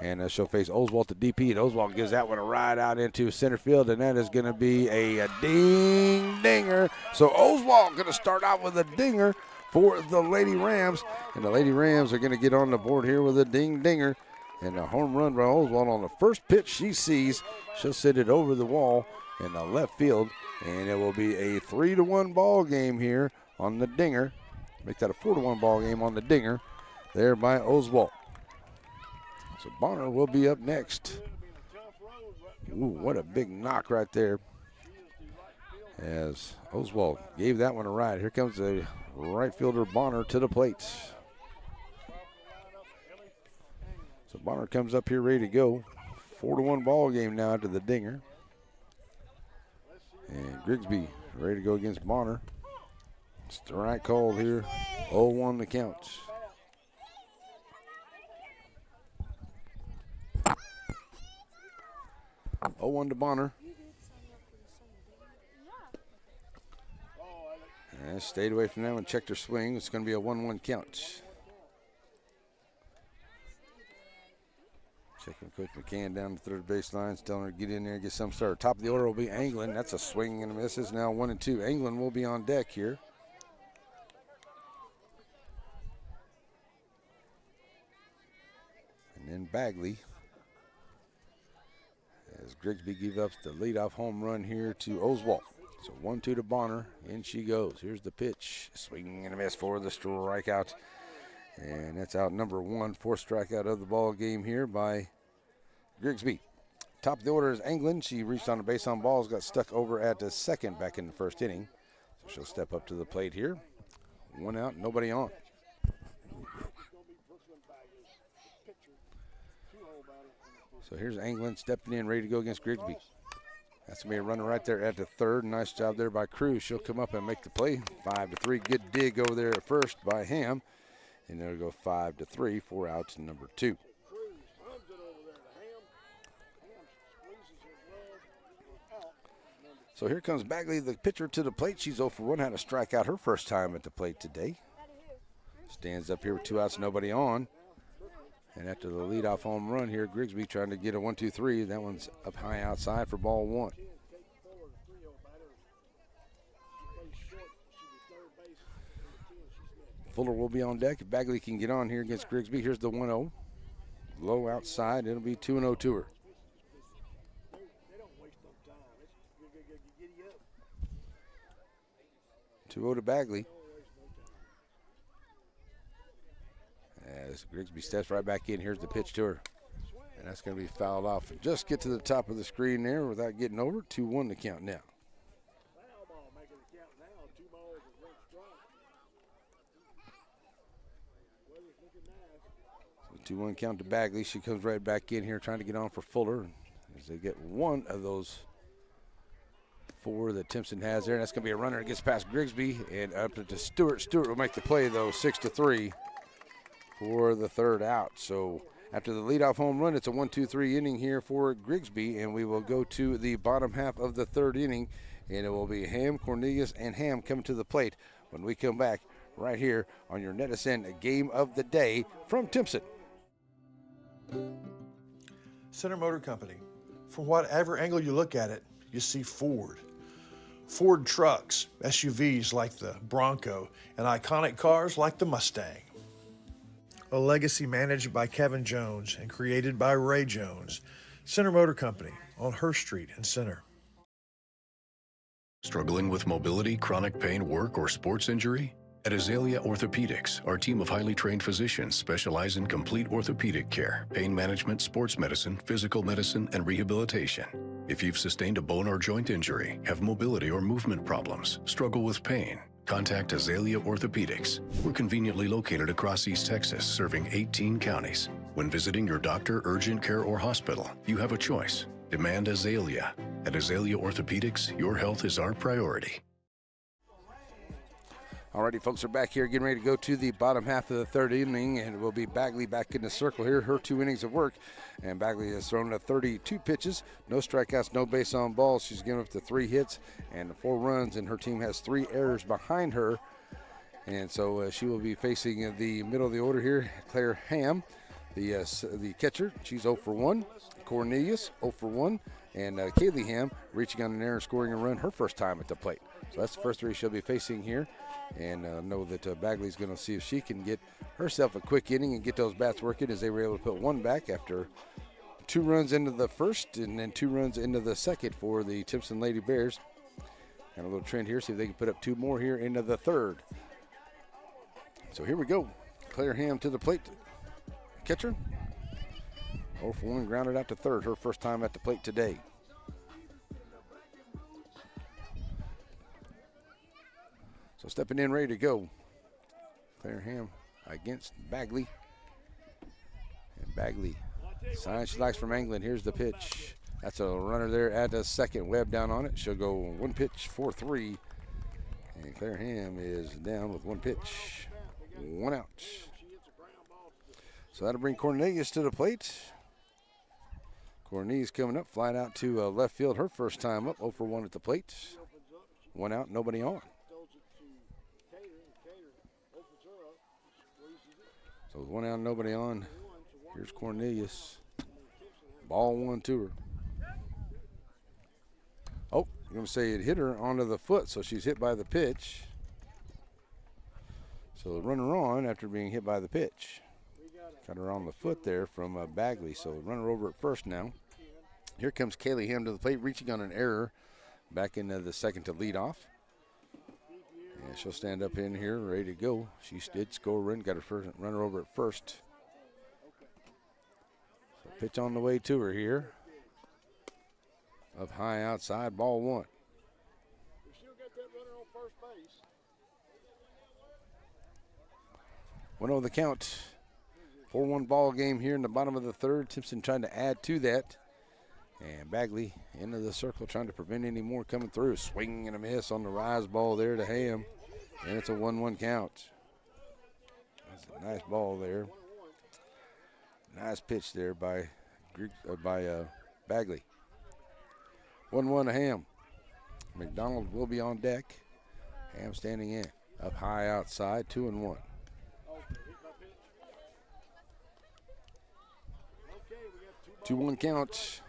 And she'll face Oswald to DP, and Oswald gives that one a ride out into center field, and that is going to be a ding-dinger. So Oswald going to start out with a dinger for the Lady Rams, and the Lady Rams are going to get on the board here with a ding-dinger. And a home run by Oswald on the first pitch she sees. She'll send it over the wall in the left field, and it will be a 3-1 ball game here on the dinger. Make that a 4-1 ball game on the dinger there by Oswald. So Bonner will be up next. Ooh, what a big knock right there, as Oswald gave that one a ride. Here comes the right fielder Bonner to the plate. So Bonner comes up here ready to go. 4-1 ball game now to the dinger. And Grigsby ready to go against Bonner. Strike called here. 0-1 the count. Oh, 1 to Bonner. And stayed away from that one, checked her swing. It's going to be a 1-1 count. Checking Coach McCann down the third baseline, telling her to get in there and get some start. Top of the order will be England. That's a swing and a miss. It's now 1-2. England will be on deck here. And then Bagley, as Grigsby gives up the leadoff home run here to Oswald. So 1-2 to Bonner. In she goes. Here's the pitch. Swing and a miss for the strikeout. And that's out number 1. 4th strikeout of the ball game here by Grigsby. Top of the order is England. She reached on the base on balls, got stuck over at the second back in the first inning. So she'll step up to the plate here. 1 out, nobody on. So here's England stepping in, ready to go against Grigsby. That's going to be a runner right there at the third. Nice job there by Cruz. She'll come up and make the play. 5-3. Good dig over there at first by Ham. And they'll go 5-3. 4 outs, number 2. So here comes Bagley, the pitcher, to the plate. She's 0 for 1. Had a strikeout her first time at the plate today. Stands up here with 2 outs, nobody on. And after the leadoff home run here, Grigsby trying to get a 1-2-3. That one's up high outside for ball 1. Fuller will be on deck. If Bagley can get on here against Grigsby, here's the 1-0. Low outside. It'll be 2-0 to her. 2-0 to Bagley. As Grigsby steps right back in, here's the pitch to her. And that's going to be fouled off. And just get to the top of the screen there without getting over. 2-1 to count now. 2-1 count to Bagley. She comes right back in here trying to get on for Fuller. As they get one of those 4 that Timpson has there. And that's going to be a runner that gets past Grigsby and up to Stewart. Stewart will make the play, though, 6-3 for the 3rd out. So after the leadoff home run, it's a 1-2-3 inning here for Grigsby, and we will go to the bottom half of the 3rd inning, and it will be Ham, Cornelius, and Ham coming to the plate when we come back right here on your Netison Game of the Day from Timpson. Center Motor Company. From whatever angle you look at it, you see Ford. Ford trucks, SUVs like the Bronco, and iconic cars like the Mustang. A legacy managed by Kevin Jones and created by Ray Jones. Center Motor Company on Hurst Street in Center. Struggling with mobility, chronic pain, work, or sports injury? At Azalea Orthopedics, our team of highly trained physicians specialize in complete orthopedic care, pain management, sports medicine, physical medicine, and rehabilitation. If you've sustained a bone or joint injury, have mobility or movement problems, struggle with pain, contact Azalea Orthopedics. We're conveniently located across East Texas, serving 18 counties. When visiting your doctor, urgent care, or hospital, you have a choice. Demand Azalea. At Azalea Orthopedics, your health is our priority. Alrighty, folks, are back here getting ready to go to the bottom half of the third inning, and it will be Bagley back in the circle here, her 2 innings of work. And Bagley has thrown 32 pitches, no strikeouts, no base on balls. She's given up to 3 hits and 4 runs, and her team has 3 errors behind her. And so she will be facing the middle of the order here, Claire Ham, the catcher. She's 0 for 1. Cornelius, 0 for 1. And Kaylee Ham reaching on an error, scoring a run her first time at the plate. So that's the first 3 she'll be facing here. And know that Bagley's going to see if she can get herself a quick inning and get those bats working, as they were able to put 1 back after 2 runs into the first and then 2 runs into the second for the Timpson Lady Bears. And a little trend here, see if they can put up 2 more here into the third. So here we go. Claire Ham to the plate. Catcher. 0 for 1, grounded out to third, her first time at the plate today. So stepping in, ready to go. Claire Ham against Bagley. And Bagley, sign she likes from England. Here's the pitch. That's a runner there at the second. Webb down on it. She'll go 1 pitch, 4-3. And Claire Ham is down with 1 pitch, 1 out. So that'll bring Cornelius to the plate. Cornelius coming up, flying out to left field, her first time up, 0 for 1 at the plate. 1 out, nobody on. So with 1 out, nobody on. Here's Cornelius. Ball 1 to her. Oh, I'm going to say it hit her onto the foot, so she's hit by the pitch. So the runner on after being hit by the pitch. Got her on the foot there from Bagley, so runner over at first now. Here comes Kaylee Ham to the plate, reaching on an error back into the second to lead off. And she'll stand up in here, ready to go. She did score a run, got her first runner over at first. So pitch on the way to her here. Up high outside, ball 1. One over the count. 4-1 ball game here in the bottom of the third. Timpson trying to add to that. And Bagley into the circle, trying to prevent any more coming through. Swing and a miss on the rise ball there to Ham. And it's a 1-1 count. That's a nice ball there. Nice pitch there by Bagley. 1-1 to Ham. McDonald will be on deck. Ham standing in. Up high outside, 2-1. 2-1 count.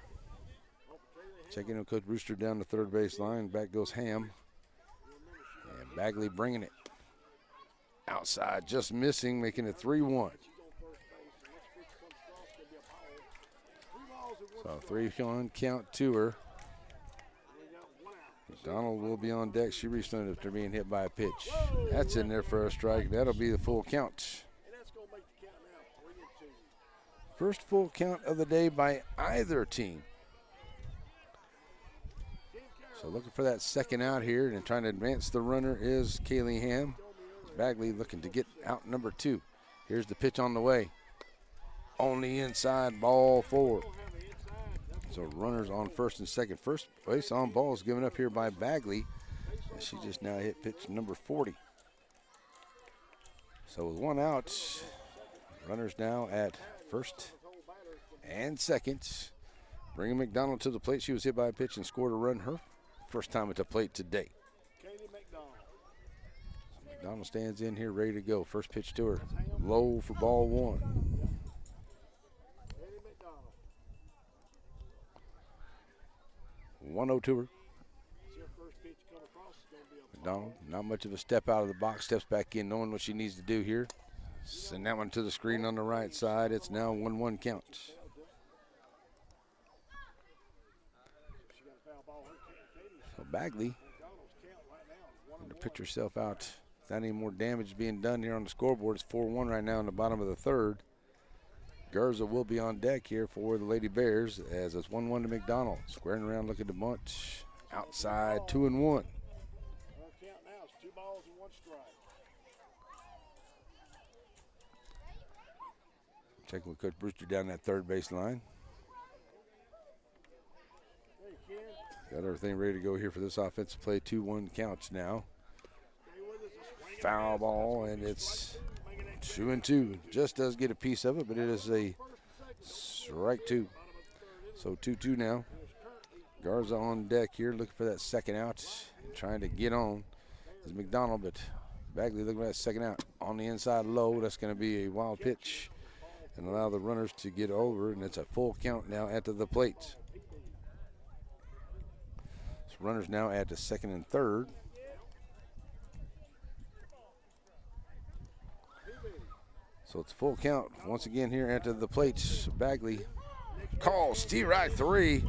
Checking in Coach Brewster down the third base line. Back goes Ham. And Bagley bringing it outside, just missing, making it 3-1. So 3-1 count to her. McDonald will be on deck. She reached on after being hit by a pitch. That's in there for a strike. That'll be the full count. First full count of the day by either team. So looking for that second out here and trying to advance the runner is Kaylee Ham. Bagley looking to get out number 2. Here's the pitch on the way. On the inside, ball 4. So runners on first and second. First base on ball is given up here by Bagley. And she just now hit pitch number 40. So with 1 out, runners now at first and second. Bringing McDonald to the plate. She was hit by a pitch and scored a run her first time at the plate today. McDonald stands in here ready to go. First pitch to her. Low for ball 1. To her. McDonald, not much of a step out of the box, steps back in knowing what she needs to do here. Send that one to the screen on the right side. It's now 1-1 count. Bagley to pitch herself out without any more damage being done here on the scoreboard. It's 4-1 right now in the bottom of the third. Garza will be on deck here for the Lady Bears as it's 1-1 to McDonald. Squaring around looking to bunt. Outside 2-1. Checking with Coach Brewster down that third base line. Got everything ready to go here for this offensive play. 2-1 counts now. Foul ball, and it's 2-2. Just does get a piece of it, but it is a strike two. So 2-2 now. Garza on deck here, looking for that second out, and trying to get on is McDonald, but Bagley looking for that second out on the inside low. That's going to be a wild pitch and allow the runners to get over, and it's a full count now at the plate. So runners now at the second and third. So it's full count once again here at the plate. Bagley calls strike three,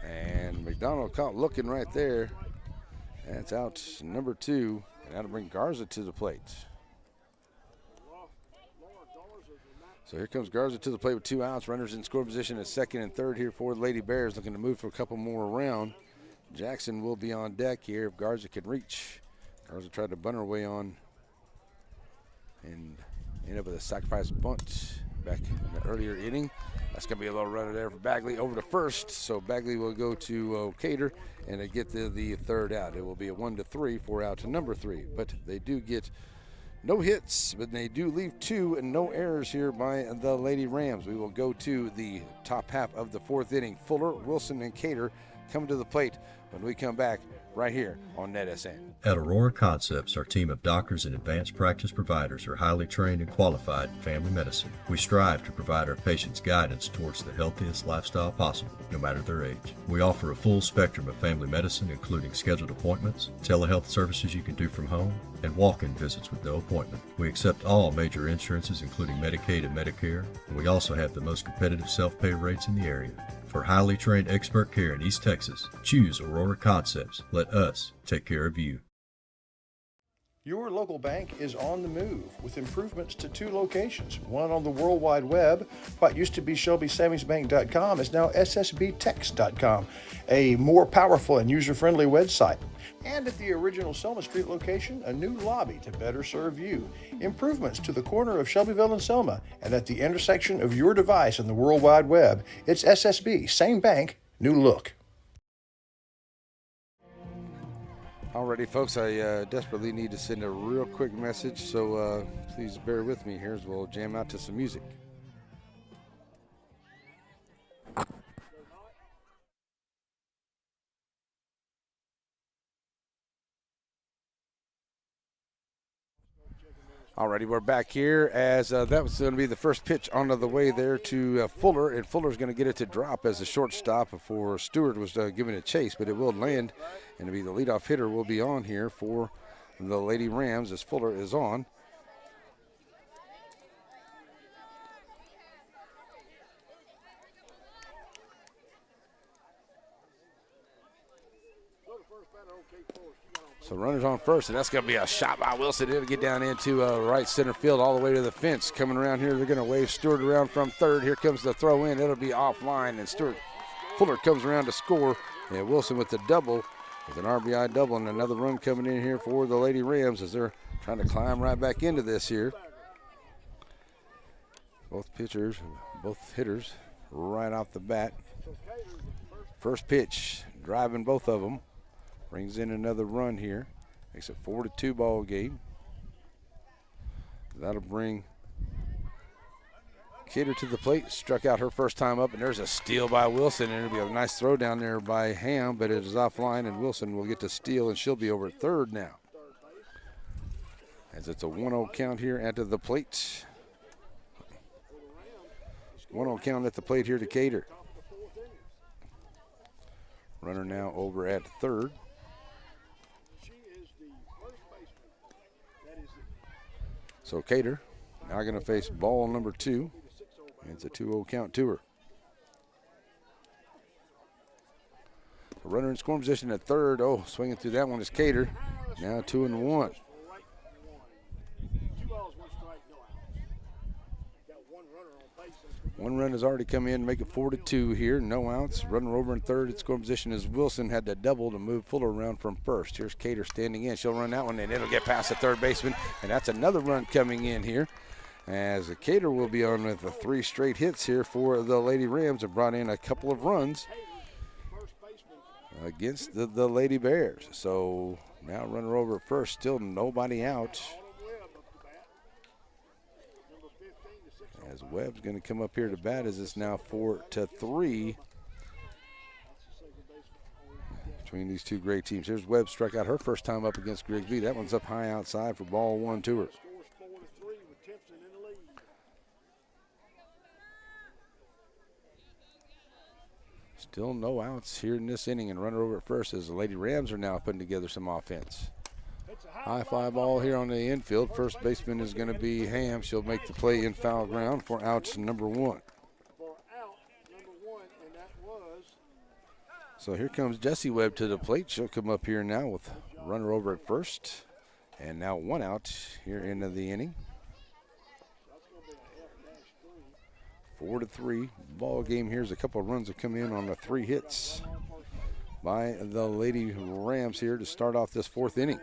and McDonald caught looking right there. That's out number 2, and that'll bring Garza to the plate. So here comes Garza to the plate with 2 outs. Runners in score position at second and third here for the Lady Bears, looking to move for a couple more around. Jackson will be on deck here if Garza can reach. Garza tried to bunt her way on and ended up with a sacrifice bunt back in the earlier inning. That's going to be a little runner there for Bagley over to first. So Bagley will go to Cater and they get the third out. It will be a 1-3 for out to number 3. But they do get no hits, but they do leave 2 and no errors here by the Lady Rams. We will go to the top half of the 4th inning. Fuller, Wilson, and Cater come to the plate when we come back right here on NetSN. At Aurora Concepts, our team of doctors and advanced practice providers are highly trained and qualified in family medicine. We strive to provide our patients guidance towards the healthiest lifestyle possible, no matter their age. We offer a full spectrum of family medicine, including scheduled appointments, telehealth services you can do from home, and walk-in visits with no appointment. We accept all major insurances, including Medicaid and Medicare, and we also have the most competitive self-pay rates in the area. For highly trained expert care in East Texas, choose Aurora Concepts. Let us take care of you. Your local bank is on the move with improvements to 2 locations. One on the World Wide Web. What used to be ShelbySavingsBank.com is now SSBTex.com, a more powerful and user-friendly website. And at the original Selma Street location, a new lobby to better serve you. Improvements to the corner of Shelbyville and Selma, and at the intersection of your device and the World Wide Web, it's SSB, same bank, new look. Alrighty, folks, I desperately need to send a real quick message, so please bear with me here as we'll jam out to some music. Alrighty, we're back here as that was going to be the first pitch on the way there to Fuller, and Fuller's going to get it to drop as a shortstop before Stewart was giving a chase, but it will land, and it'll be the leadoff hitter will be on here for the Lady Rams as Fuller is on. So runners on first, and that's going to be a shot by Wilson. It'll get down into right center field all the way to the fence. Coming around here, they're going to wave Stewart around from third. Here comes the throw in. It'll be offline, and Fuller comes around to score. And Wilson with the double, with an RBI double, and another run coming in here for the Lady Rams as they're trying to climb right back into this here. Both pitchers, both hitters right off the bat. First pitch, driving both of them. Brings in another run here. Makes it 4-2 ball game. That'll bring Kidder to the plate. Struck out her first time up, and there's a steal by Wilson. And it'll be a nice throw down there by Ham, but it is offline, and Wilson will get to steal, and she'll be over at third now. As it's a 1-0 count here at the plate. 1-0 count at the plate here to Cater. Runner now over at third. So Cater now going to face ball number 2. It's a 2-0 count to her. A runner in scoring position at third. Oh, swinging through that one is Cater. Now 2-1. One run has already come in, make it 4-2 here. No outs. Runner over in third at scoring position is Wilson. Had to double to move Fuller around from first. Here's Cater standing in. She'll run that one, and it'll get past the third baseman. And that's another run coming in here, as Cater will be on with 3 straight hits here for the Lady Rams and brought in a couple of runs against the Lady Bears. So now runner over at first, still nobody out. As Webb's going to come up here to bat, as it's now 4-3 between these two great teams. Here's Webb, struck out her first time up against Grigsby. That one's up high outside for ball 1 to her. Still no outs here in this inning, and runner over at first as the Lady Rams are now putting together some offense. High fly ball here on the infield. First baseman is going to be Ham. She'll make the play in foul ground for outs number 1. So here comes Jessie Webb to the plate. She'll come up here now with runner over at first. And now 1 out here into the inning. 4-3 ball game. Here's a couple of runs that come in on the 3 hits by the Lady Rams here to start off this 4th inning.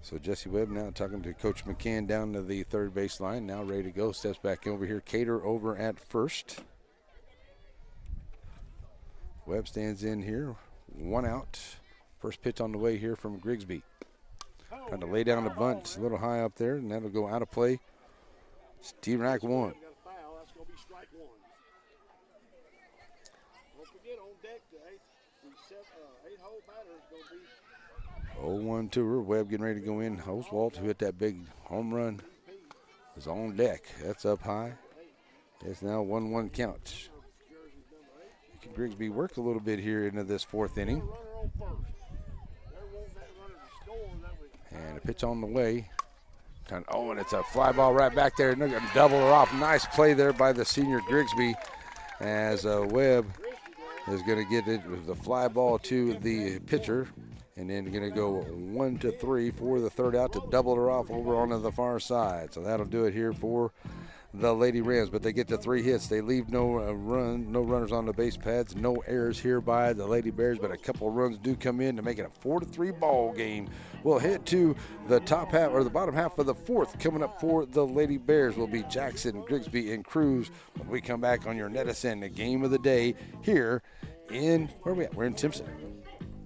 So Jessie Webb now talking to Coach McCann down to the third baseline. Now ready to go. Steps back over here. Cater over at first. Webb stands in here. 1 out. First pitch on the way here from Grigsby. Trying to lay down the bunt. It's a little high up there, and that'll go out of play. Steve Rack 1. 0-1 to her. Webb getting ready to go in. Oswald, who hit that big home run, is on deck. That's up high. It's now 1-1 count. Grigsby work a little bit here into this 4th inning. And a pitch on the way. Oh, and it's a fly ball right back there. And they're going to double her off. Nice play there by the senior Grigsby, as Webb is going to get it with the fly ball to the pitcher. And then going to go 1-3 for the 3rd out to double her off over onto the far side. So that'll do it here for the Lady Rams. But they get to 3 hits. They leave no runners on the base pads, no errors here by the Lady Bears. But a couple of runs do come in to make it a 4-3 ball game. We'll head to the top half or the bottom half of the 4th. Coming up for the Lady Bears will be Jackson, Grigsby, and Cruz. When we come back on your Netison, the game of the day here in, where are we at? We're in Timpson.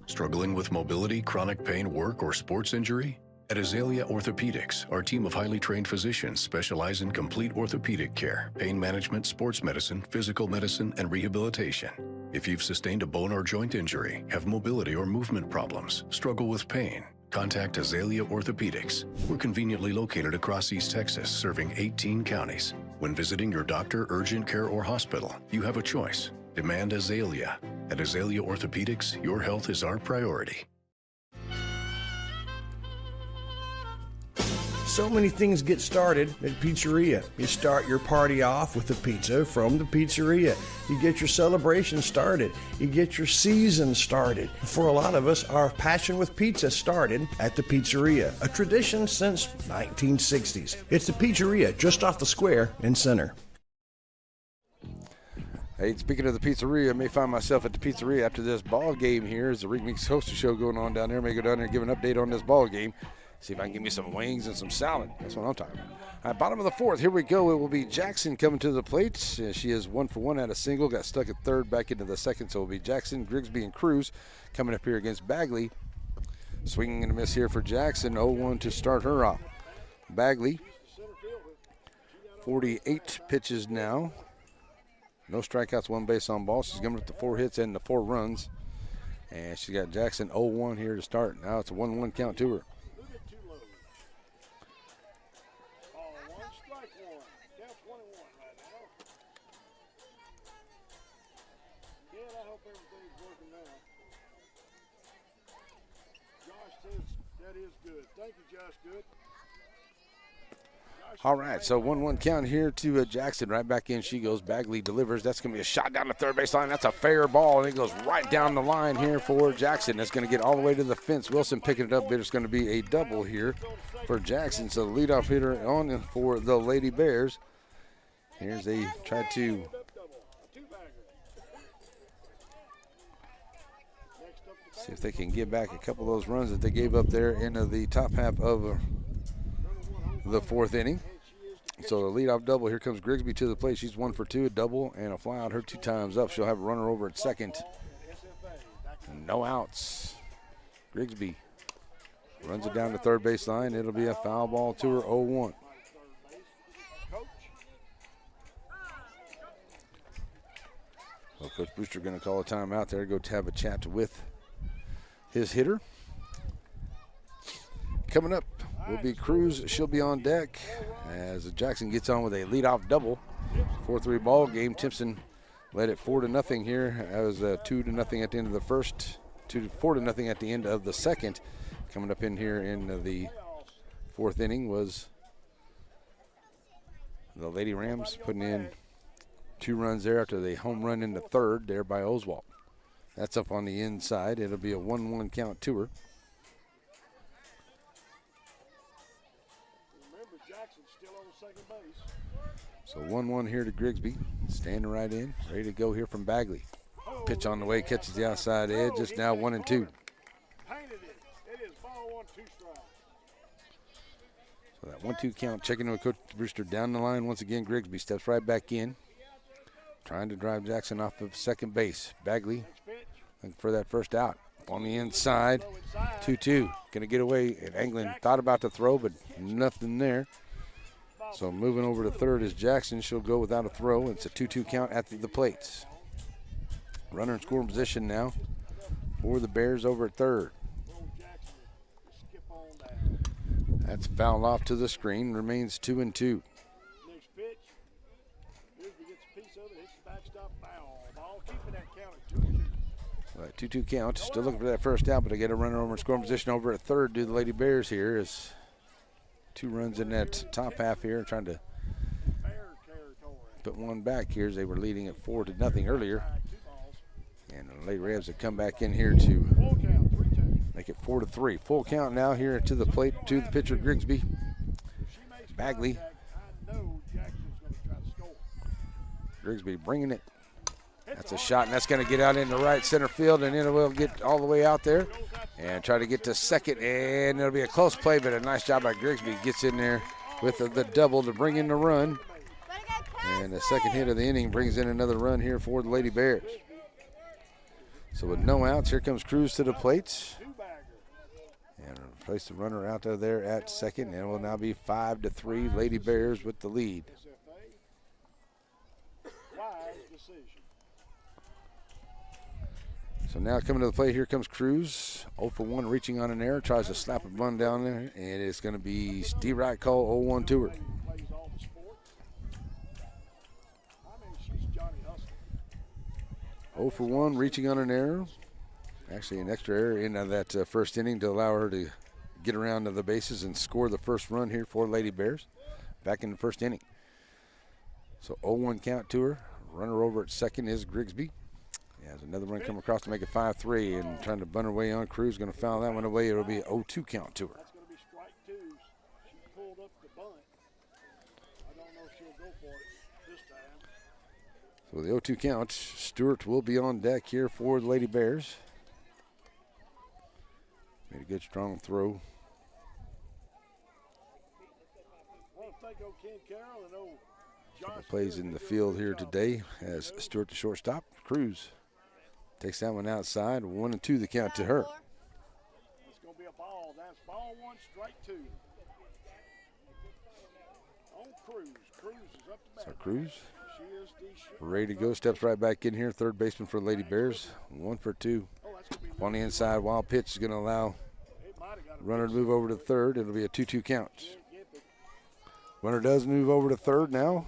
Struggling with mobility, chronic pain, work, or sports injury? At Azalea Orthopedics, our team of highly trained physicians specialize in complete orthopedic care, pain management, sports medicine, physical medicine, and rehabilitation. If you've sustained a bone or joint injury, have mobility or movement problems, struggle with pain, contact Azalea Orthopedics. We're conveniently located across East Texas, serving 18 counties. When visiting your doctor, urgent care, or hospital, you have a choice. Demand Azalea. At Azalea Orthopedics, your health is our priority. So many things get started at Pizzeria. You start your party off with a pizza from the pizzeria. You get your celebration started. You get your season started. For a lot of us, our passion with pizza started at the Pizzeria, a tradition since 1960s. It's the Pizzeria just off the square in Center. Hey, speaking of the pizzeria, I may find myself at the pizzeria after this ball game here. There's a Rick Meeks Hostess show going on down there. May go down there and give an update on this ball game. See if I can get me some wings and some salad. That's what I'm talking about. All right, bottom of the 4th, here we go. It will be Jackson coming to the plate. She is 1 for 1 at a single. Got stuck at 3rd, back into the 2nd. So it will be Jackson, Grigsby, and Cruz coming up here against Bagley. Swinging and a miss here for Jackson. 0-1 to start her off. Bagley, 48 pitches now. No strikeouts, 1 base on ball. She's coming up to 4 hits and the 4 runs. And she's got Jackson 0-1 here to start. Now it's a 1-1 count to her. All right, so 1-1 count here to Jackson. Right back in she goes. Bagley delivers. That's going to be a shot down the third base line. That's a fair ball, and it goes right down the line here for Jackson. That's going to get all the way to the fence. Wilson picking it up. There's going to be a double here for Jackson. So the leadoff hitter on for the Lady Bears. Here's a try to see if they can get back a couple of those runs that they gave up there into the top half of the fourth inning. So the leadoff double, here comes Grigsby to the plate. She's 1 for 2, a double and a fly out. Her 2 times up. She'll have a runner over at second. No outs. Grigsby runs it down the third base line. It'll be a foul ball to her, 0-1. So Coach Brewster going to call a timeout there, go to have a chat with his hitter. Coming up will be Cruz. She'll be on deck as Jackson gets on with a leadoff double. 4-3 ball game. Timpson led it 4-0 here. That was 2-0 at the end of the first, 4-0 at the end of the second. Coming up in here in the fourth inning was the Lady Rams putting in 2 runs there after the home run in the third there by Oswald. That's up on the inside. It'll be a 1-1 count to her. Remember, Jackson's still on second base. So 1-1 here to Grigsby. Standing right in. Ready to go here from Bagley. Pitch on the way, catches the outside edge. Just now 1-2. Painted it. It is ball 1, 2 strikes. So that 1-2 count. Checking with Coach Brewster down the line once again. Grigsby steps right back in. Trying to drive Jackson off of second base. Bagley looking for that first out. On the inside, 2-2. Going to get away. And Anglin thought about the throw, but nothing there. So moving over to third is Jackson. She'll go without a throw. It's a 2-2 count at the plates. Runner in scoring position now for the Bears over at third. That's fouled off to the screen. Remains 2-2. Next pitch. Grigsby gets a piece of it. Hits the backstop foul. Ball keeping that count at 2-2. 2-2 count. Still looking for that first out, but I get a runner over in scoring position over at third. Do the Lady Bears here is 2 runs in that top half here, trying to put one back here as they were leading at 4-0 earlier. And the Lady Rams have come back in here to make it 4-3. Full count now here to the plate to the pitcher Grigsby. Bagley. Grigsby bringing it. That's a shot, and that's going to get out into right center field, and it will get all the way out there and try to get to second, and it'll be a close play, but a nice job by Grigsby. Gets in there with the double to bring in the run. And the second hit of the inning brings in another run here for the Lady Bears. So with no outs, here comes Cruz to the plate. And replace the runner out there at second, and it will now be 5-3, Lady Bears with the lead. So now coming to the plate, here comes Cruz. 0 for 1, reaching on an error, tries to slap a bun down there, and it's going to be Steve Wright call 0-1 to her. 0 for 1, reaching on an error. Actually, an extra error in that first inning to allow her to get around to the bases and score the first run here for Lady Bears back in the first inning. So 0-1 count to her. Runner over at second is Grigsby. Has another run come across to make it 5-3, and trying to bunt her way on. Cruz going to foul that one away. It'll be an 0-2 count to her. That's going to be strike 2. She pulled up the bunt. I don't know if she'll go for it this time. So the 0-2 count. Stewart will be on deck here for the Lady Bears. Made a good strong throw. I want to thank old Ken Carroll and old John Plays in the field here today as Stewart the shortstop. Cruz takes that one outside. 1-2 the count to her. It's going to be a ball. That's ball 1, strike 2. On Cruz. Cruz is up to bat. So Cruz She is the ready to go. Steps right back in here. Third baseman for the Lady Bears. 1 for 2. On the inside, wild pitch is going to allow runner to move over to third. It'll be a 2-2 count. Runner does move over to third now.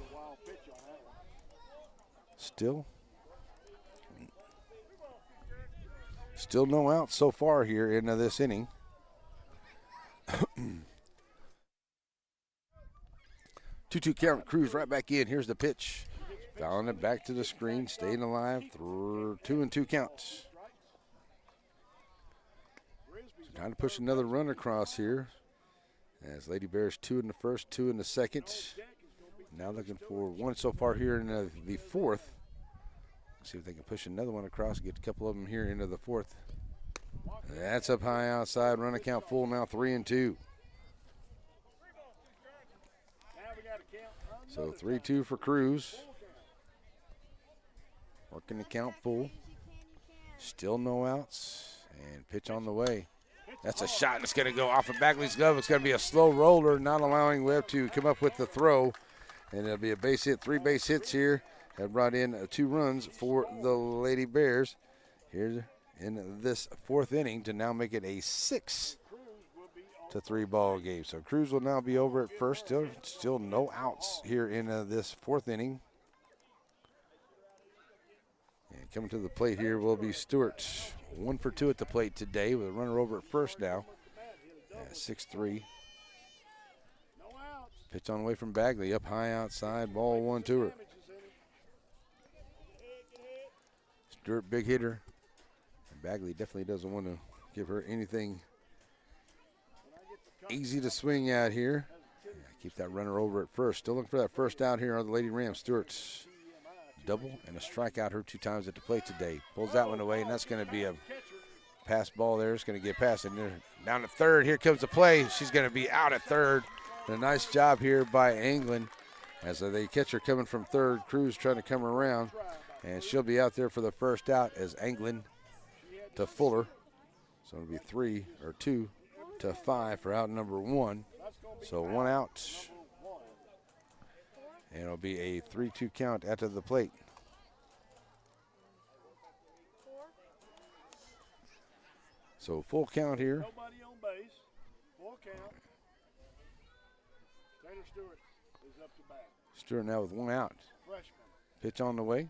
Still no outs so far here in this inning. 2-2 count. Cruz right back in. Here's the pitch. Fouling it back to the screen. Staying alive. 2-2 counts. Trying to push another run across here. As Lady Bears 2 in the first, 2 in the second. Now looking for one so far here in the fourth. See if they can push another one across. Get a couple of them here into the fourth. That's up high outside. Run account full now, 3-2. So 3-2 for Cruz. Working the count full. Still no outs. And pitch on the way. That's a shot. It's going to go off of Bagley's glove. It's going to be a slow roller, not allowing Webb to come up with the throw. And it'll be a base hit. 3 base hits here. Have brought in 2 runs for the Lady Bears here in this fourth inning to now make it a 6-3 ball game. So Cruz will now be over at first. Still no outs here in this fourth inning. And coming to the plate here will be Stewart. 1 for 2 at the plate today with a runner over at first now. 6-3. Pitch on the way from Bagley. Up high outside. Ball 1 to her. Stewart, big hitter. And Bagley definitely doesn't want to give her anything easy to swing at here. Keep that runner over at first. Still looking for that first out here on the Lady Rams. Stewart's double and a strikeout her 2 times at the plate today. Pulls that one away, and that's going to be a pass ball there. It's going to get past it. Down to third. Here comes the play. She's going to be out at third. And a nice job here by Anglin as the catcher coming from third. Cruz trying to come around. And she'll be out there for the first out as Anglin to Fuller. So it'll be 2 to 5 for out number 1. So 1 out. And it'll be a 3-2 count after the plate. So full count here. Nobody on base. Full count. Taylor Stewart is up to bat. Stewart now with 1 out. Freshman. Pitch on the way.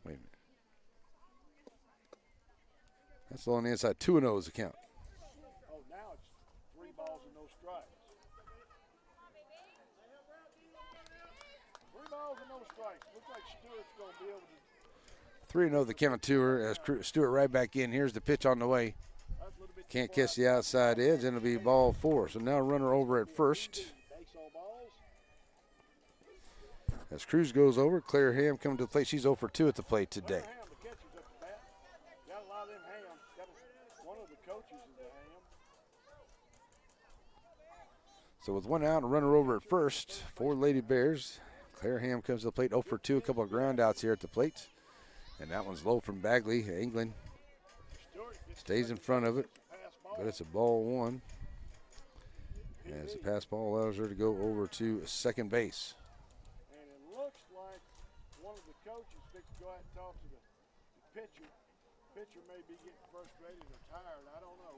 Wait a minute. That's all on the inside. 2-0 is the count. Oh, now it's 3 balls and no strikes. 3 balls and no strikes. Looks like Stewart's going to be able to. 3-0 the count to her as Stewart right back in. Here's the pitch on the way. Can't catch the outside edge, and it'll be ball 4. So now runner over at first. As Cruz goes over, Claire Ham coming to the plate. She's 0 for 2 at the plate today. So with 1 out and a runner over at first for Lady Bears, Claire Ham comes to the plate 0 for 2. A couple of ground outs here at the plate. And that one's low from Bagley. England stays in front of it, but it's a ball 1. As the pass ball allows her to go over to second base. And it looks like one of the coaches fixed to go out and talk to the pitcher. The pitcher may be getting frustrated or tired. I don't know.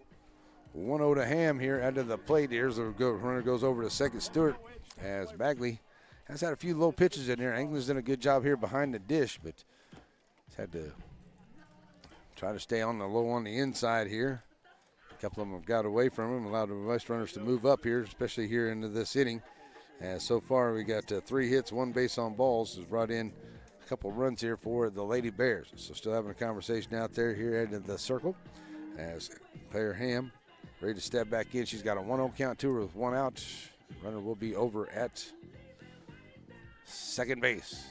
1-0 to Ham here out of the plate. Here's the runner goes over to second. Stewart as Bagley has had a few low pitches in there. England's done a good job here behind the dish, but he's had to try to stay on the low on the inside here. A couple of them have got away from him, allowed the vice runners to move up here, especially here into this inning. And so far we got 3 hits, 1 base on balls. Has brought in a couple runs here for the Lady Bears. So still having a conversation out there here at the circle as Claire Ham ready to step back in. She's got a 1-0 count to her with 1 out. Runner will be over at second base.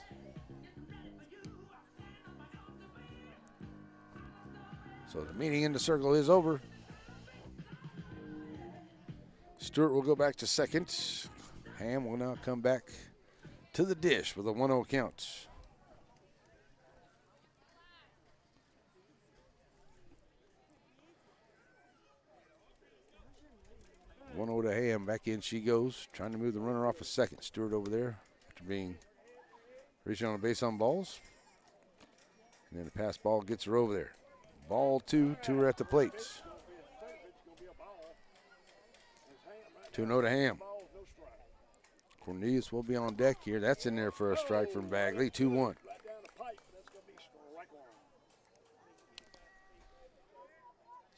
So the meeting in the circle is over. Stewart will go back to second. Ham will now come back to the dish with a 1-0 count. One over to Ham. Back in she goes, trying to move the runner off a second. Stewart over there after being reaching on a base on balls. And then the pass ball gets her over there. Ball 2 to her at the plate. 2-0 to Ham. Cornelius will be on deck here. That's in there for a strike from Bagley. 2-1.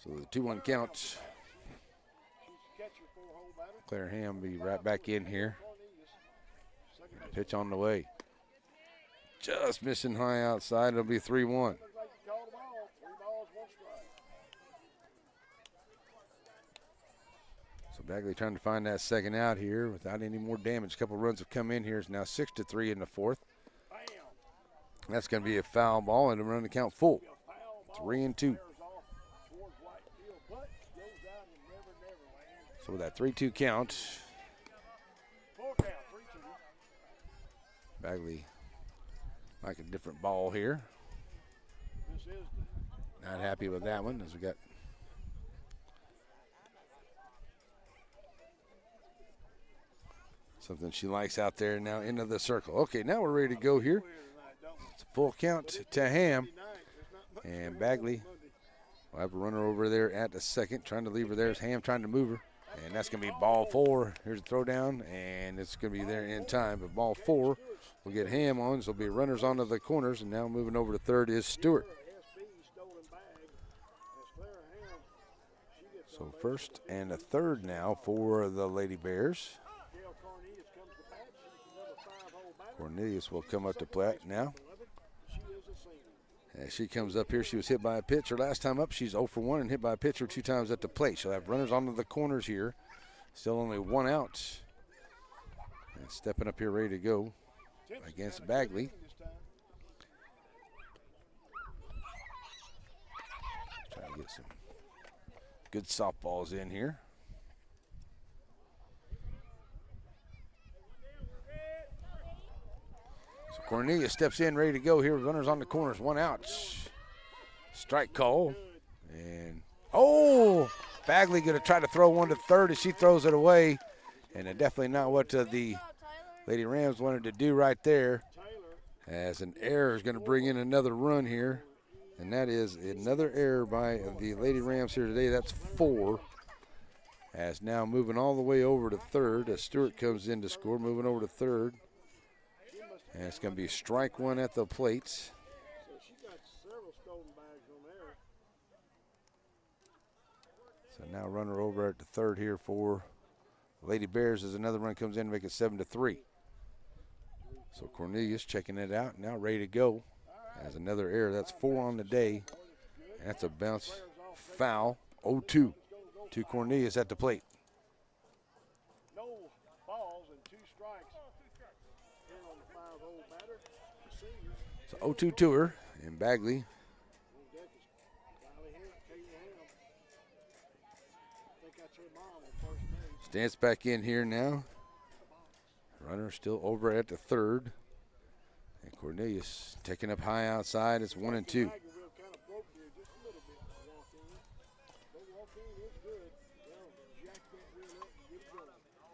So the 2-1 count. Claire Ham be right back in here. Pitch on the way. Just missing high outside. It'll be 3-1. So Bagley trying to find that second out here without any more damage. A couple runs have come in here. It's now 6-3 in the fourth. That's going to be a foul ball and a run to count full. 3-2. So with that 3-2 count, Bagley like a different ball here. Not happy with that one as we got something she likes out there now into the circle. Okay, now we're ready to go here. It's a full count to Ham. And Bagley will have a runner over there at the second, trying to leave her there. It's Ham trying to move her. And that's going to be ball 4. Here's a throw down, and it's going to be there in time. But ball 4 will get Ham on, so it'll be runners onto the corners. And now moving over to third is Stewart. So first and a third now for the Lady Bears. Cornelius will come up to plate now. As she comes up here, she was hit by a pitch. Her last time up, she's 0 for 1 and hit by a pitcher 2 times at the plate. She'll have runners onto the corners here. Still only 1 out. And stepping up here ready to go against Bagley. Trying to get some good softballs in here. Cornelius steps in, ready to go here. Runners on the corners, 1 out. Strike call. And, oh, Bagley going to try to throw one to third as she throws it away. And definitely not what the Lady Rams wanted to do right there. As an error is going to bring in another run here. And that is another error by the Lady Rams here today. That's 4. As now moving all the way over to third as Stewart comes in to score, moving over to third. And it's going to be strike 1 at the plate. So she got several stolen bags on there. So now runner over at the third here for Lady Bears as another run comes in to make it 7-3. So Cornelius checking it out, now ready to go. As another error, that's 4 on the day. And that's a bounce foul, 0-2 to Cornelius at the plate. No balls and 2 strikes. So 0-2 to her, and Bagley stands back in here now. Runner still over at the third. And Cornelius taking up high outside. It's 1-2.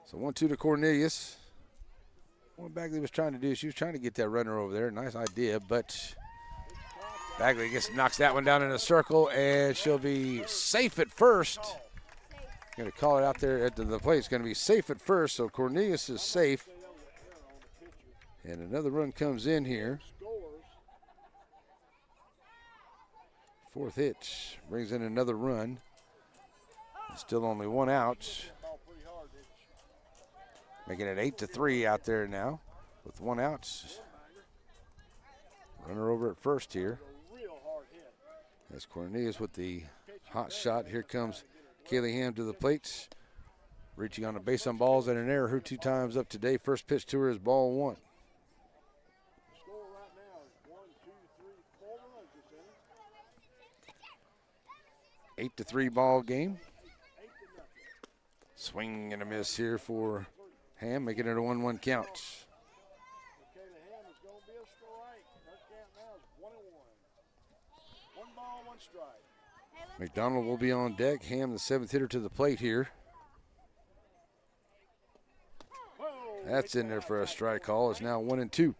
So 1-2 to Cornelius. What Bagley was trying to do, she was trying to get that runner over there. Nice idea, but Bagley just knocks that one down in a circle, and she'll be safe at first. Going to call it out there at the plate. It's going to be safe at first, so Cornelius is safe. And another run comes in here. 4th hit brings in another run. Still only 1 out. Making it 8-3 out there now with 1 out. Runner over at first here. As Cornelius with the hot shot. Here comes Kaylee Ham to the plate. Reaching on a base on balls and an error. Her 2 times up today. First pitch to her is ball 1. 8-3 ball game. Swing and a miss here for Ham, making it a 1-1 count. McDonald will be on deck. Ham, the 7th hitter, to the plate here. That's in there for a strike call. It's now 1-2.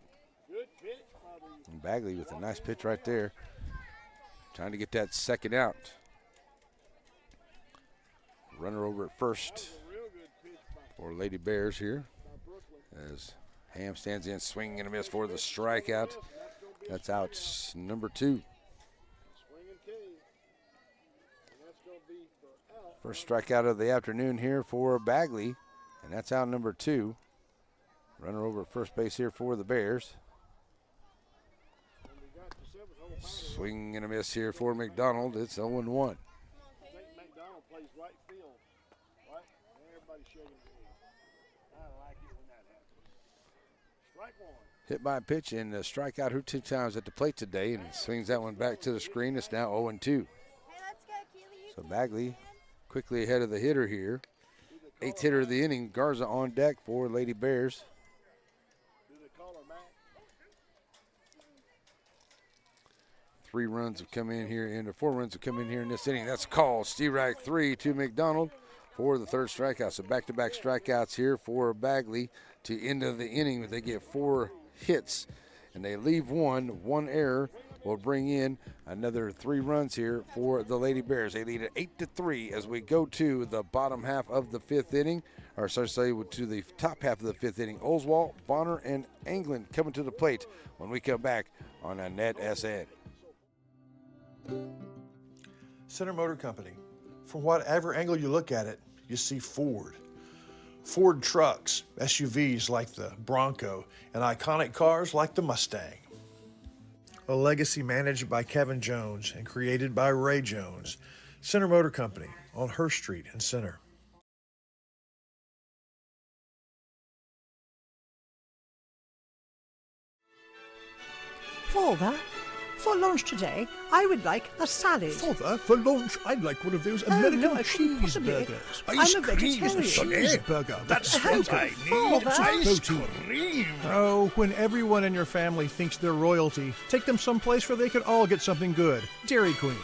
And Bagley with a nice pitch right there. Trying to get that second out. Runner over at first for Lady Bears here. As Ham stands in, swinging and a miss for the strikeout. That's out number 2. First strikeout of the afternoon here for Bagley, and that's out number 2. Runner over at first base here for the Bears. Swing and a miss here for McDonald. It's 0-1. I think McDonald plays right field. Right? Everybody's shaking their head. I like it when that happens. Strike one. Hit by a pitch and a strikeout her 2 times at the plate today, and swings that one back to the screen. It's now 0-2. So Bagley quickly ahead of the hitter here. 8th hitter of the inning, Garza on deck for Lady Bears. 3 runs have come in here, and 4 runs have come in here in this inning. That's called. Steerack 3 to McDonald for the 3rd strikeout. So back-to-back strikeouts here for Bagley to end of the inning. They get 4 hits, and they leave 1 error will bring in another 3 runs here for the Lady Bears. They lead at 8-3 as we go to the bottom half of the 5th inning, or sorry to say to the top half of the 5th inning. Oswald, Bonner, and England coming to the plate when we come back on a Net SN. Center Motor Company. From whatever angle you look at it, you see Ford. Ford trucks, SUVs like the Bronco, and iconic cars like the Mustang. A legacy managed by Kevin Jones and created by Ray Jones. Center Motor Company on Hurst Street in Center. Father, for lunch today, I would like a salad. Father, for lunch, I'd like one of those American cheeseburgers. I'm a vegetarian. Cheeseburger, that's what I need. Father. Ice cream. Oh, when everyone in your family thinks they're royalty, take them someplace where they can all get something good. Dairy Queen.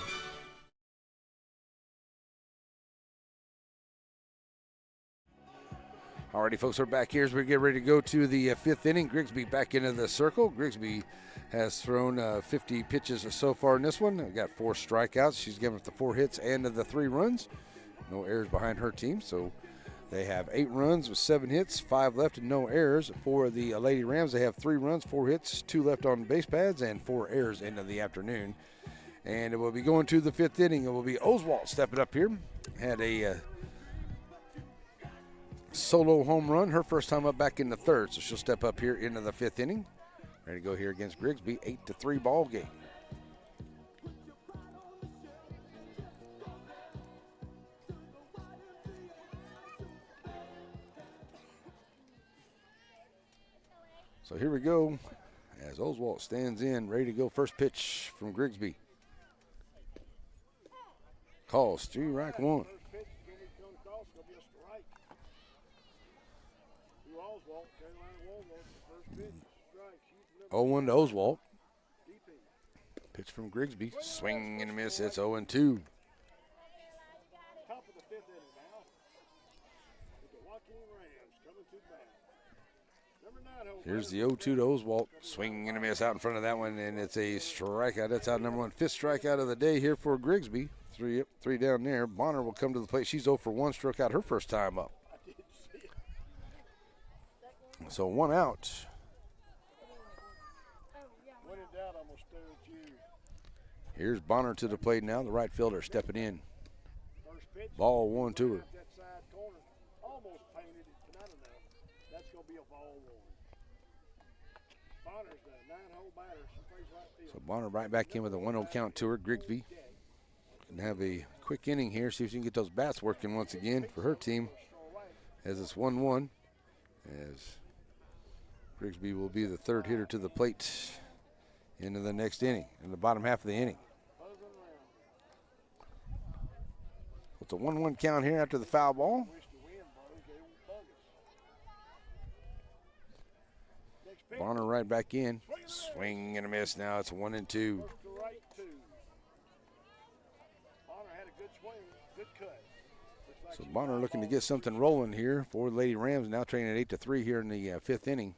Alrighty, folks, we're back here as we get ready to go to the 5th inning. Grigsby back into the circle. Grigsby has thrown 50 pitches so far in this one. We've got 4 strikeouts. She's given up the 4 hits and the 3 runs. No errors behind her team, so they have 8 runs with 7 hits, 5 left and no errors. For the Lady Rams, they have 3 runs, 4 hits, 2 left on base pads, and 4 errors into the afternoon. And it will be going to the 5th inning. It will be Oswald stepping up here. Had a solo home run, her first time up back in the 3rd, so she'll step up here into the 5th inning. Ready to go here against Grigsby, 8-3 ball game. So here we go as Oswald stands in, ready to go. First pitch from Grigsby. Call, strike 1. 0-1 to Oswald. Pitch from Grigsby. Swing and a miss. It's 0-2. Top of the 5th inning now. With the Joaquin Rams coming to bat. Number 9. Here's the 0-2 to Oswald. Swing and a miss out in front of that one, and it's a strikeout. That's out number 1. 5th strikeout of the day here for Grigsby. 3 up, 3 down there. Bonner will come to the plate. She's 0 for 1. Struck out her first time up. So 1 out. When in doubt, I'm going to stare at you. Here's Bonner to the plate now. The right fielder stepping in. First pitch. Ball 1 to her. That side corner. Almost painted it, but not enough. That's going to be a ball 1. Bonner's the 9-hole batter. She plays right field. So Bonner right back in with a 1-0 count to her. Grigsby can have a quick inning here. See if she can get those bats working once again for her team. As it's 1-1. As Grigsby will be the 3rd hitter to the plate into the next inning, in the bottom half of the inning. It's a 1-1 count here after the foul ball. Bonner right back in. Swing and a miss. Now it's 1-2. So Bonner looking to get something rolling here for Lady Rams, now trailing at 8-3 here in the 5th inning.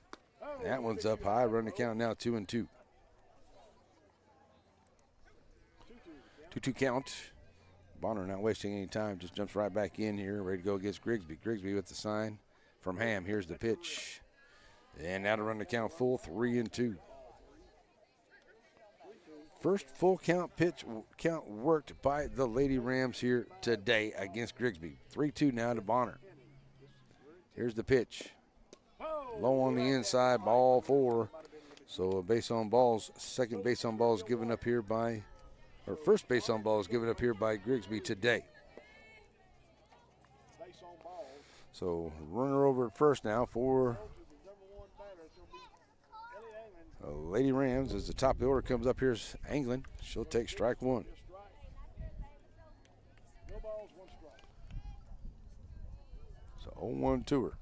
That one's up high. Run the count now 2-2. 2-2 count. Bonner not wasting any time, just jumps right back in here, ready to go against Grigsby. Grigsby with the sign from Ham. Here's the pitch. And now to run the count full, 3-2. First full count count worked by the Lady Rams here today against Grigsby. 3-2 now to Bonner. Here's the pitch. low on the inside, ball 4. So a base on balls, second base on balls given up here by, or first base on balls given up here by Grigsby today. So runner over at first now for Lady Rams as the top of the order comes up. Here's Anglin. She'll take strike 1. So 0-1 to her.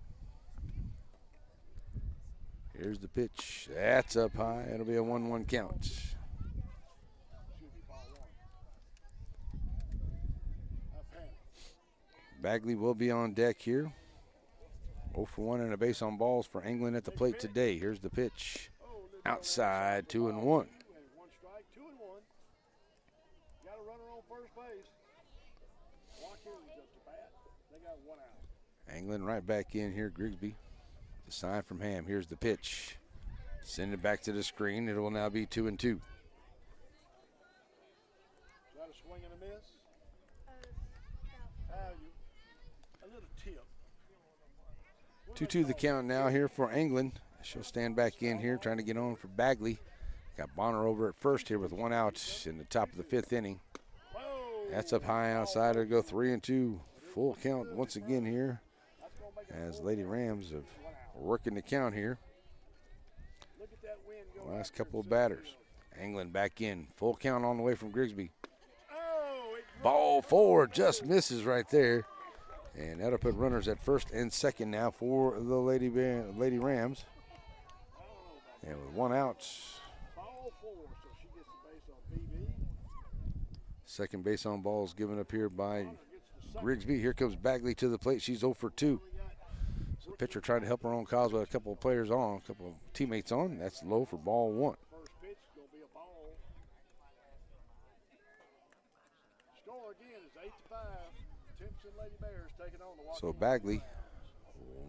Here's the pitch. That's up high. It'll be a 1-1 count. Bagley will be on deck here. 0 for 1 and a base on balls for England at the plate today. Here's the pitch. Outside, 2-1. 1 strike, 2-1. Got a runner on first base. Joaquin is up to bat. They got 1 out. England right back in here. Grigsby. The sign from Ham. Here's the pitch. Send it back to the screen. It will now be 2-2. Is that a swing and a miss? A little tip. 2-2 the count now here for England. She'll stand back in here trying to get on for Bagley. Got Bonner over at first here with 1 out in the top of the 5th inning. That's up high outside. It'll go 3-2. Full count once again here as Lady Rams are working the count here. Last couple of batters. England back in. Full count on the way from Grigsby. Ball 4 just misses right there. And that'll put runners at first and second now for the Lady Rams. And with 1 out. Second base on balls given up here by Grigsby. Here comes Bagley to the plate. She's 0 for 2. So the pitcher trying to help her own cause with a couple of players on, a couple of teammates on. That's low for ball 1. First pitch is going to be a ball. Score again is 8-5. Timpson Lady Bears taking on the Joaquin. So Bagley,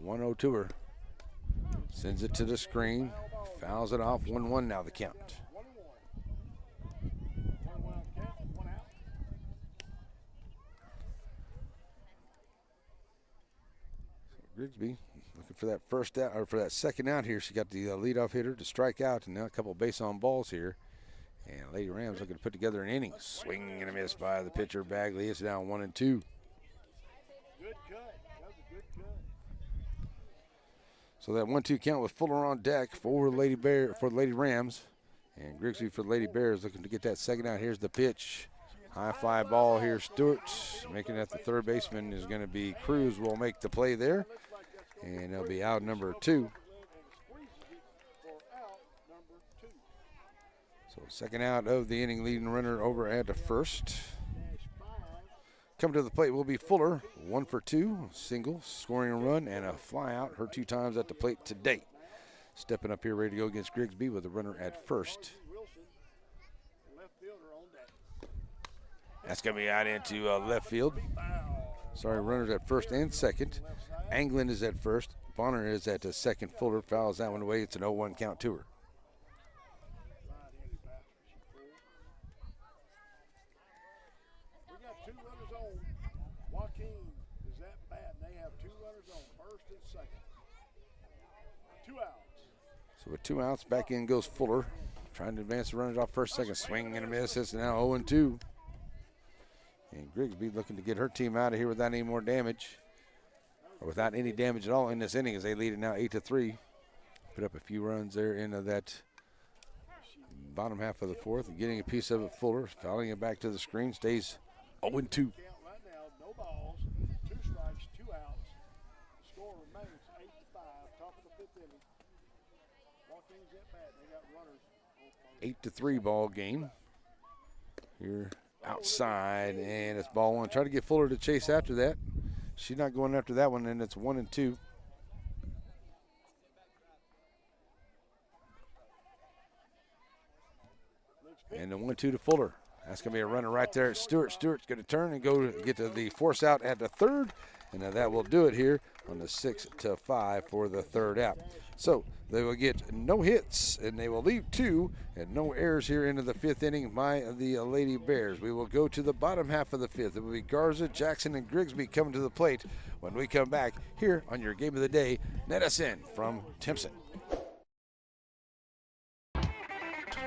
1-0 to her. Sends it to the screen. Fouls it off. 1-1 now the count. Grigsby looking for that first out, or for that second out here. She got the leadoff hitter to strike out, and now a couple of base on balls here. And Lady Rams looking to put together an inning. Swing and a miss by the pitcher Bagley. It's down 1-2. Good cut. That was a good cut. So that 1-2 count with Fuller on deck for the Lady Rams, and Grigsby for the Lady Bears looking to get that second out. Here's the pitch. High fly ball here. Stewart making that the third baseman is going to be Cruz. Will make the play there, and it'll be out number 2. So second out of the inning, leading runner over at the first. Coming to the plate will be Fuller, 1 for 2, single, scoring a run, and a fly out. Her 2 times at the plate today. Stepping up here, ready to go against Grigsby with a runner at first. That's going to be out into left field. Sorry, runners at first and second. Anglin is at first. Bonner is at the second. Fuller fouls that one away. It's an 0-1 count to her. We got 2 runners on. Joaquin is at bat, and they have 2 runners on, first and second. 2 outs. So with 2 outs, back in goes Fuller. Trying to advance the runners off first, second. Swing and a miss. It's now 0-2. And Grigsby looking to get her team out of here without any more damage, or without any damage at all in this inning, as they lead it now 8-3. Put up a few runs there into that bottom half of the 4th, and getting a piece of it. Fuller fouling it back to the screen, stays 0-2. Right now, no balls, 2 strikes, 2 outs. Score remains 8-5, top of the 5th inning. Joaquin's at bat. They got runners. 8-3 ball game here outside, and it's ball 1. Try to get Fuller to chase after that. She's not going after that one, and it's 1-2. And the 1-2 to Fuller. That's going to be a runner right there at Stewart. Stewart's going to turn and go to get to the force out at the third, And that will do it here on the 6-5 for the third out. So they will get no hits, and they will leave 2 and no errors here into the 5th inning by the Lady Bears. We will go to the bottom half of the 5th. It will be Garza, Jackson, and Grigsby coming to the plate when we come back here on your Game of the Day. Net us in from Timpson.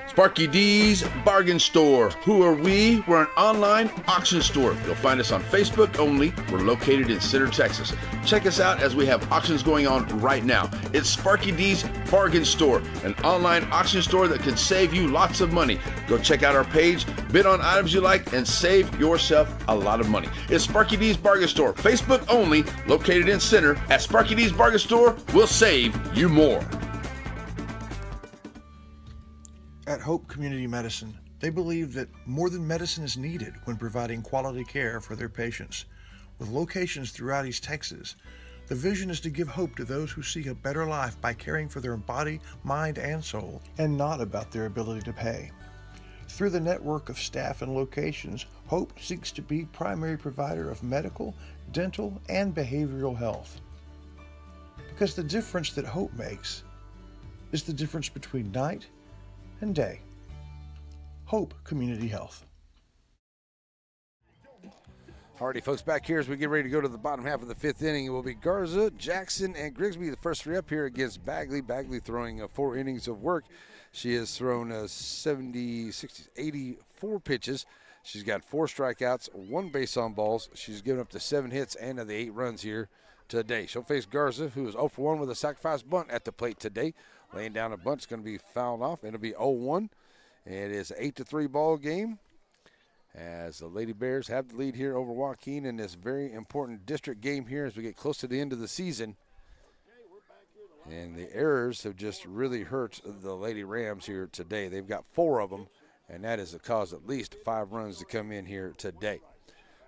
Sparky D's Bargain Store. Who are we? We're an online auction store. You'll find us on Facebook only. We're located in Center, Texas. Check us out as we have auctions going on right now. It's Sparky D's Bargain Store, an online auction store that can save you lots of money. Go check out our page, bid on items you like, and save yourself a lot of money. It's Sparky D's Bargain Store, Facebook only, located in Center. At Sparky D's Bargain Store, we'll save you more. At Hope Community Medicine, they believe that more than medicine is needed when providing quality care for their patients. With locations throughout East Texas, the vision is to give hope to those who seek a better life by caring for their body, mind, and soul, and not about their ability to pay. Through the network of staff and locations, Hope seeks to be primary provider of medical, dental, and behavioral health. Because the difference that Hope makes is the difference between night and day. Hope Community Health. Alrighty, folks, back here as we get ready to go to the bottom half of the 5th inning, it will be Garza, Jackson, and Grigsby, the first 3 up here against Bagley. Bagley throwing 4 innings of work. She has thrown 84 pitches. She's got 4 strikeouts, 1 base on balls. She's given up to 7 hits and the 8 runs here today. She'll face Garza, who is 0 for 1 with a sacrifice bunt at the plate today. Laying down a bunt is going to be fouled off. It'll be 0-1. It is an 8-3 ball game as the Lady Bears have the lead here over Joaquin in this very important district game here as we get close to the end of the season. And the errors have just really hurt the Lady Rams here today. They've got 4 of them, and that has caused at least 5 runs to come in here today.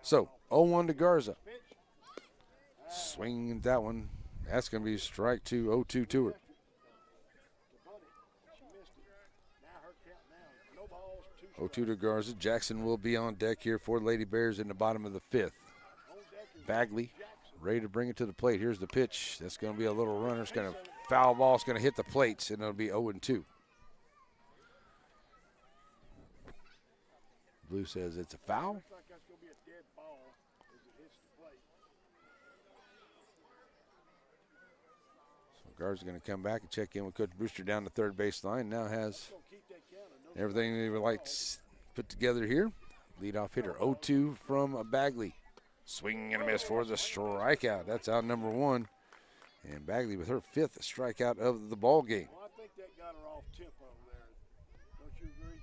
So 0-1 to Garza. Swinging that one. That's going to be strike 2, 0-2 to her. 0-2 to Garza. Jackson will be on deck here for Lady Bears in the bottom of the 5th. Bagley ready to bring it to the plate. Here's the pitch. That's going to be a little runner. It's going to foul ball. It's going to hit the plates, and it'll be 0-2. Blue says it's a foul. So Garza's going to come back and check in with Coach Brewster down the third base line. Now has everything they would like to put together here. Leadoff hitter 0-2 from Bagley. Swing and a miss for the strikeout. That's out number 1. And Bagley with her 5th strikeout of the ball game. Well, I think that got her off tempo there. Don't you agree?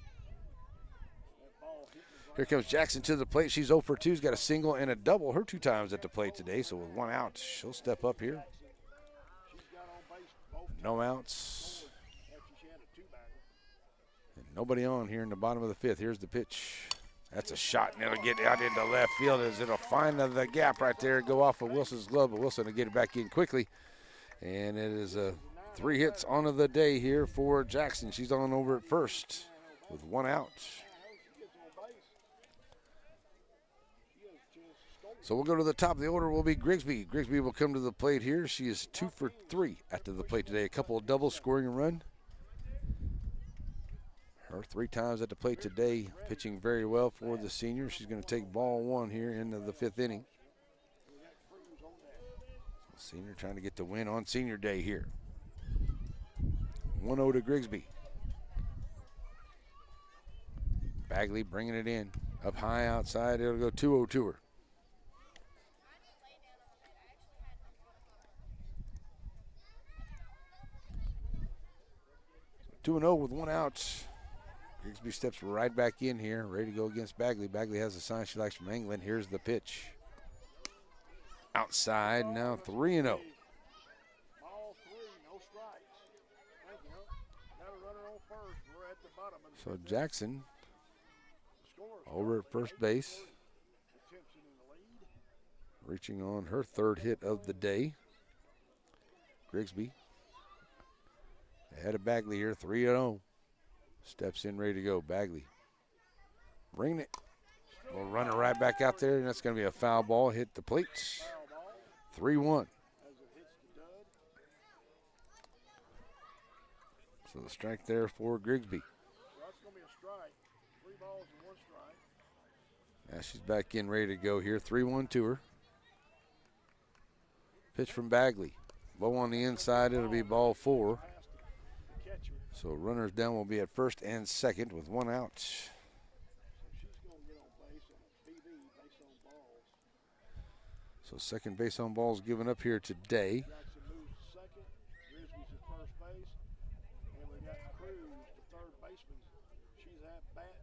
That ball hit the Here comes Jackson to the plate. She's 0 for 2. She's got a single and a double. Her 2 times at the plate today. So with 1 out, she'll step up here. No outs. And nobody on here in the bottom of the 5th. Here's the pitch. That's a shot, and it'll get out into left field as it'll find the gap right there, go off of Wilson's glove, but Wilson will get it back in quickly. And it is 3 hits on the day here for Jackson. She's on over at first with 1 out. So we'll go to the top of the order will be Grigsby. Grigsby will come to the plate here. She is 2 for 3 after the plate today. A couple of doubles, scoring a run. Her 3 times at the plate today, pitching very well for the senior. She's going to take ball 1 here into the 5th inning. Senior trying to get the win on senior day here. 1-0 to Grigsby. Bagley bringing it in. Up high outside, it'll go 2-0 to her. 2-0 with 1 out. Grigsby steps right back in here, ready to go against Bagley. Bagley has a sign she likes from England. Here's the pitch. Outside, now 3-0. ball 3, no strikes. Thank you. Got a runner on first. We're at the bottom of the So Jackson over at first base, Timpson in the lead. reaching on her 3rd hit of the day. Grigsby ahead of Bagley here, 3-0. Steps in, ready to go. Bagley bringing it. We'll run it right back out there, and that's going to be a foul ball. Hit the plates. 3-1. As it hits the dud. So the strike there for Grigsby. So that's going to be a strike. 3 balls and 1 strike. Now she's back in, ready to go here. 3-1 to her. Pitch from Bagley. Low on the inside, it'll be ball 4. So runners down will be at first and second with 1 out. So she's going to get on base on a BB, base on balls. So second base on balls given up here today. Jackson moves to second. Grigsby's at first base. And we got Cruz, the third baseman. She's at bat.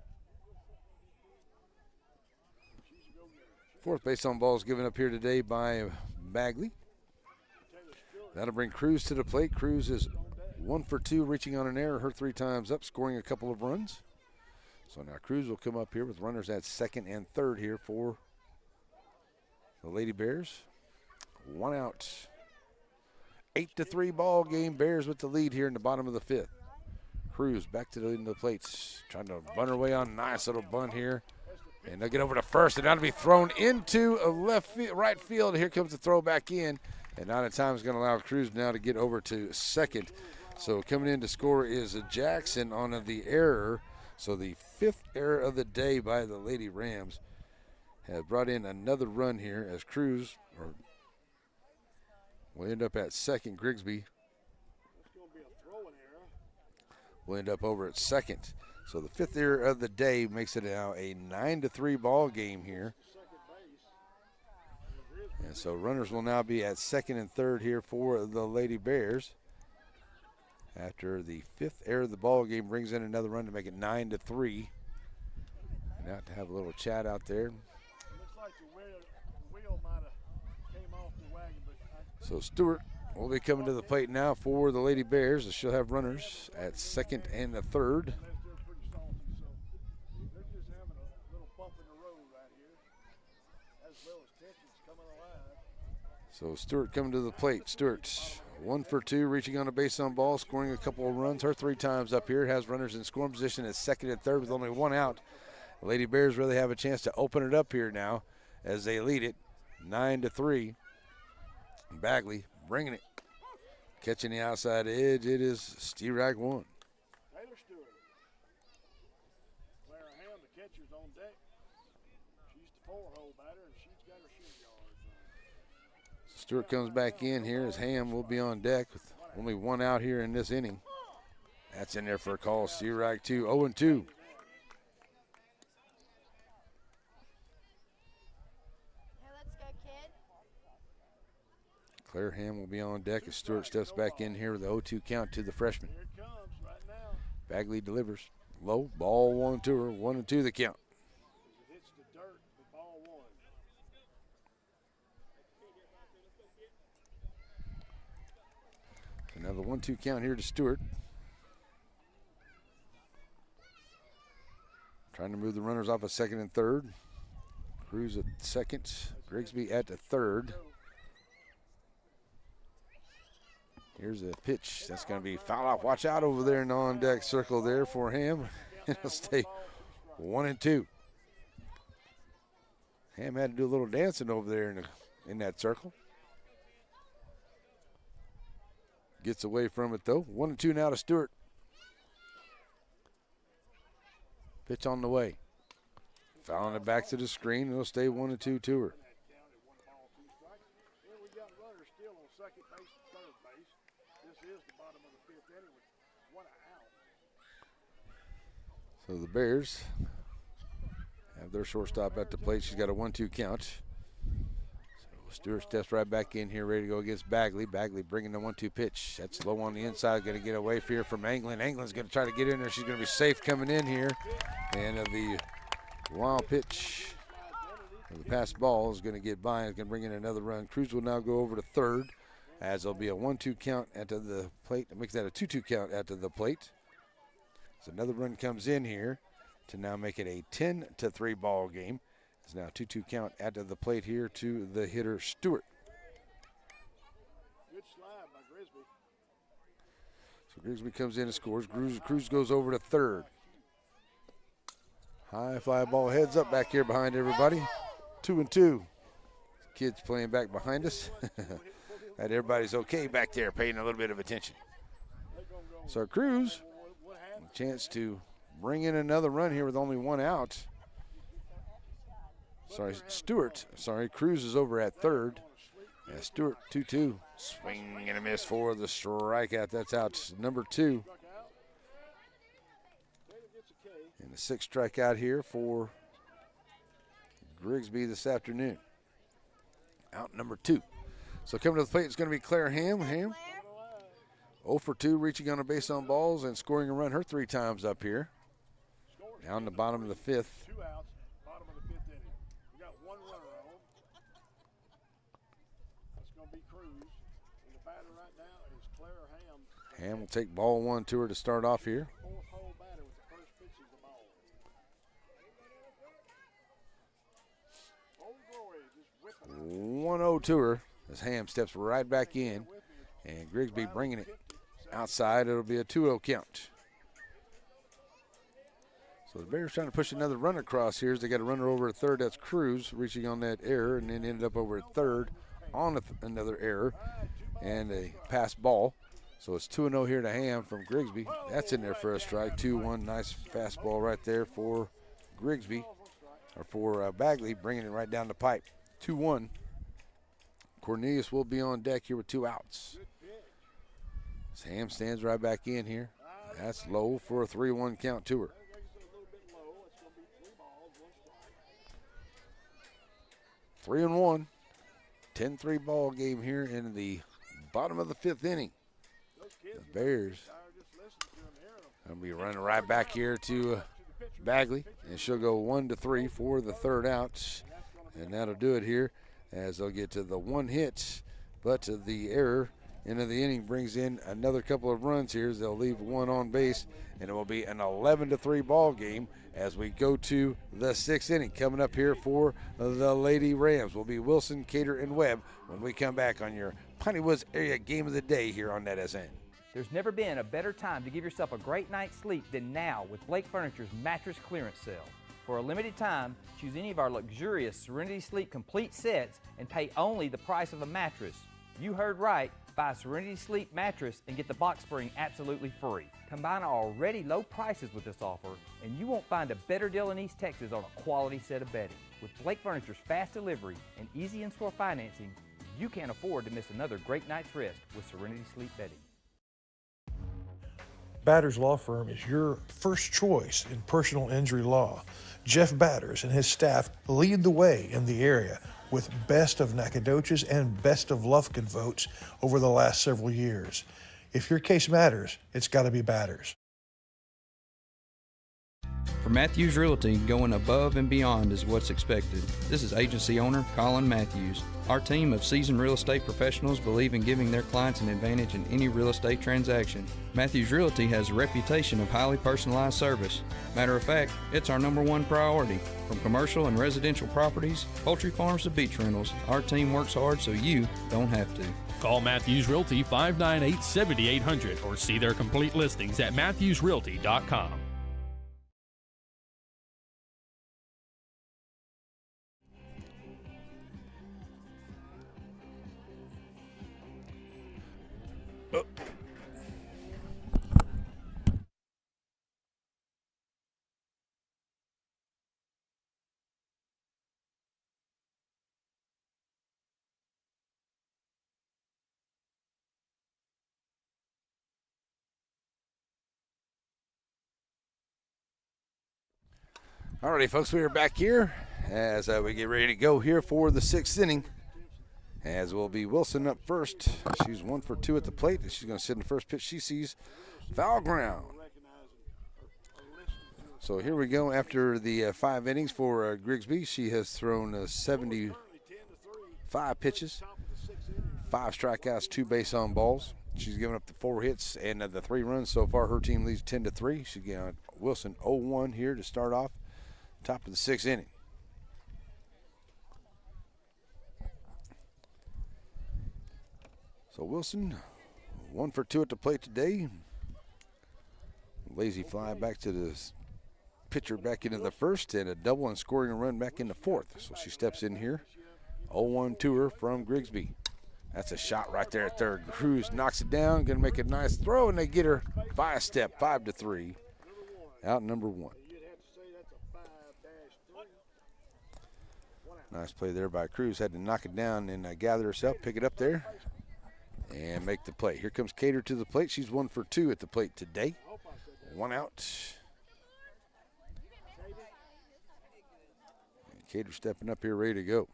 She's a go-getter. Fourth base on balls given up here today by Bagley. That'll bring Cruz to the plate. Cruz is 1 for 2, reaching on an error, her 3 times up, scoring a couple of runs. So now Cruz will come up here with runners at second and third here for the Lady Bears. 1 out. 8-3 ball game. Bears with the lead here in the bottom of the 5th. Cruz back to the plates, trying to bunt her way on. Nice little bunt here. And they'll get over to first, and that'll be thrown into a right field. Here comes the throw back in. And out of time is going to allow Cruz now to get over to second. So coming in to score is Jackson on the error. So the 5th error of the day by the Lady Rams has brought in another run here as Cruz will end up at second. Grigsby will end up over at second. So the 5th error of the day makes it now a 9-3 ball game here. And so runners will now be at second and third here for the Lady Bears. After the 5th error of the ball game brings in another run to make it 9-3. And out to have a little chat out there. Looks like the wheel might have came off the wagon, but So Stewart will be coming to the plate now for the Lady Bears. She'll have runners at second and the third. So Stewart coming to the plate. Stewart 1 for 2, reaching on a base on ball, scoring a couple of runs. Her 3 times up here, has runners in scoring position at second and third with only 1 out. The Lady Bears really have a chance to open it up here now as they lead it 9-3. Bagley bringing it, catching the outside edge. It is Steerack 1. Taylor Stewart. Clara Ham, the catcher's on deck. She's the 4-hole batter, and she's got her shin guards on. Stewart comes back in here as Ham will be on deck with only 1 out here in this inning. That's in there for a call. Steerack 2, 0-2. Claire Ham will be on deck as Stewart steps back in here with the 0-2 count to the freshman. Here it comes right now. Bagley delivers. Low, ball 1 to her, 1-2 the count. As it hits the dirt, the ball 1. Another 1-2 count here to Stewart. Trying to move the runners off of second and third. Cruz at second, Grigsby at the third. Here's a pitch that's going to be fouled off. Watch out over there in the on-deck circle there for Ham. It'll stay 1-2. Ham had to do a little dancing over there in that circle. Gets away from it, though. 1-2 now to Stewart. Pitch on the way. Fouling it back to the screen. It'll stay 1-2 to her. So the Bears have their shortstop at the plate. She's got a 1-2 count. So Stewart steps right back in here, ready to go against Bagley. Bagley bringing the 1-2 pitch. That's low on the inside, going to get away here from Anglin. Anglin's going to try to get in there. She's going to be safe coming in here. And the wild pitch of the pass ball is going to get by and is going to bring in another run. Cruz will now go over to third as there'll be a 1-2 count at the plate. It makes that a 2-2 count at the plate. So another run comes in here to now make it a 10-3 ball game. It's now 2-2 count at the plate here to the hitter Stewart. Good slide by Grigsby. So Grigsby comes in and scores. Cruz goes over to third. High fly ball heads up back here behind everybody. 2-2. kids playing back behind us. That everybody's okay back there, paying a little bit of attention. So Cruz, a chance to bring in another run here with only one out. Cruz is over at third. Yeah, Stewart 2-2. Swing and a miss for the strikeout. That's out number 2. And the 6th strikeout here for Grigsby this afternoon. Out number 2. So coming to the plate, it's going to be Claire Ham. Ham 0 for 2, reaching on a base on balls and scoring a run her 3 times up here. Down the bottom of the 5th. 2 outs, bottom of the 5th inning. We got 1 runner on. That's going to be Cruz. And the batter right now is Claire Ham. Ham will take ball 1 to her to start off here. 4th hole batter with the first pitch is the ball. Old Glory just whipping 1-0 to her as Ham steps right back in. And Grigsby bringing it outside. It'll be a 2-0 count. So the Bears trying to push another run across here as they got a runner over at third. That's Cruz reaching on that error and then ended up over at third on another error and a pass ball. So it's 2-0 here to Ham from Grigsby. That's in there for a strike. 2-1. Nice fastball right there for Grigsby, or for Bagley, bringing it right down the pipe. 2-1. Cornelius will be on deck here with 2 outs. Ham stands right back in here. That's low for a 3-1 count to her. 3-1. 10-3 ball game here in the bottom of the 5th inning. The Bears going to be running right back here to Bagley, and she'll go 1-3 for the 3rd out, and that'll do it here as they'll get to the 1 hit, but the error into the inning brings in another couple of runs here as they'll leave 1 on base, and it will be an 11-3 ball game as we go to the 6th inning. Coming up here for the Lady Rams will be Wilson, Cater, and Webb when we come back on your Piney Woods area game of the day here on NetSN. There's never been a better time to give yourself a great night's sleep than now with Blake Furniture's mattress clearance sale. For a limited time, choose any of our luxurious Serenity Sleep complete sets and pay only the price of a mattress. You heard right. Buy a Serenity Sleep mattress and get the box spring absolutely free. Combine our already low prices with this offer, and you won't find a better deal in East Texas on a quality set of bedding. With Blake Furniture's fast delivery and easy in-store financing, you can't afford to miss another great night's rest with Serenity Sleep bedding. Batters Law Firm is your first choice in personal injury law. Jeff Batters and his staff lead the way in the area with best of Nacogdoches and best of Lufkin votes over the last several years. If your case matters, it's got to be Batters. For Matthews Realty, going above and beyond is what's expected. This is agency owner Colin Matthews. Our team of seasoned real estate professionals believe in giving their clients an advantage in any real estate transaction. Matthews Realty has a reputation of highly personalized service. Matter of fact, it's our #1 priority. From commercial and residential properties, poultry farms to beach rentals, our team works hard so you don't have to. Call Matthews Realty 598-7800 or see their complete listings at matthewsrealty.com. Alrighty, folks, we are back here as we get ready to go here for the 6th inning. As will be Wilson up first. She's 1 for 2 at the plate. She's going to sit in the first pitch she sees. Foul ground. So here we go after the 5 innings for Grigsby. She has thrown 75 pitches, 5 strikeouts, 2 base on balls. She's given up the 4 hits and the 3 runs so far. Her team leads 10-3. She got Wilson 0-1 here to start off. Top of the 6th inning. So Wilson, 1 for 2 at the plate today. Lazy fly back to the pitcher back into the first, and a double and scoring a run back in the 4th. So she steps in here 0-1 to her from Grigsby. That's a shot right there at third. Cruz knocks it down, going to make a nice throw, and they get her by a step, 5-3. Out number 1. Nice play there by Cruz. Had to knock it down and gather herself, pick it up there, and make the play. Here comes Cater to the plate. She's 1 for 2 at the plate today. 1 out. And Cater stepping up here, ready to go.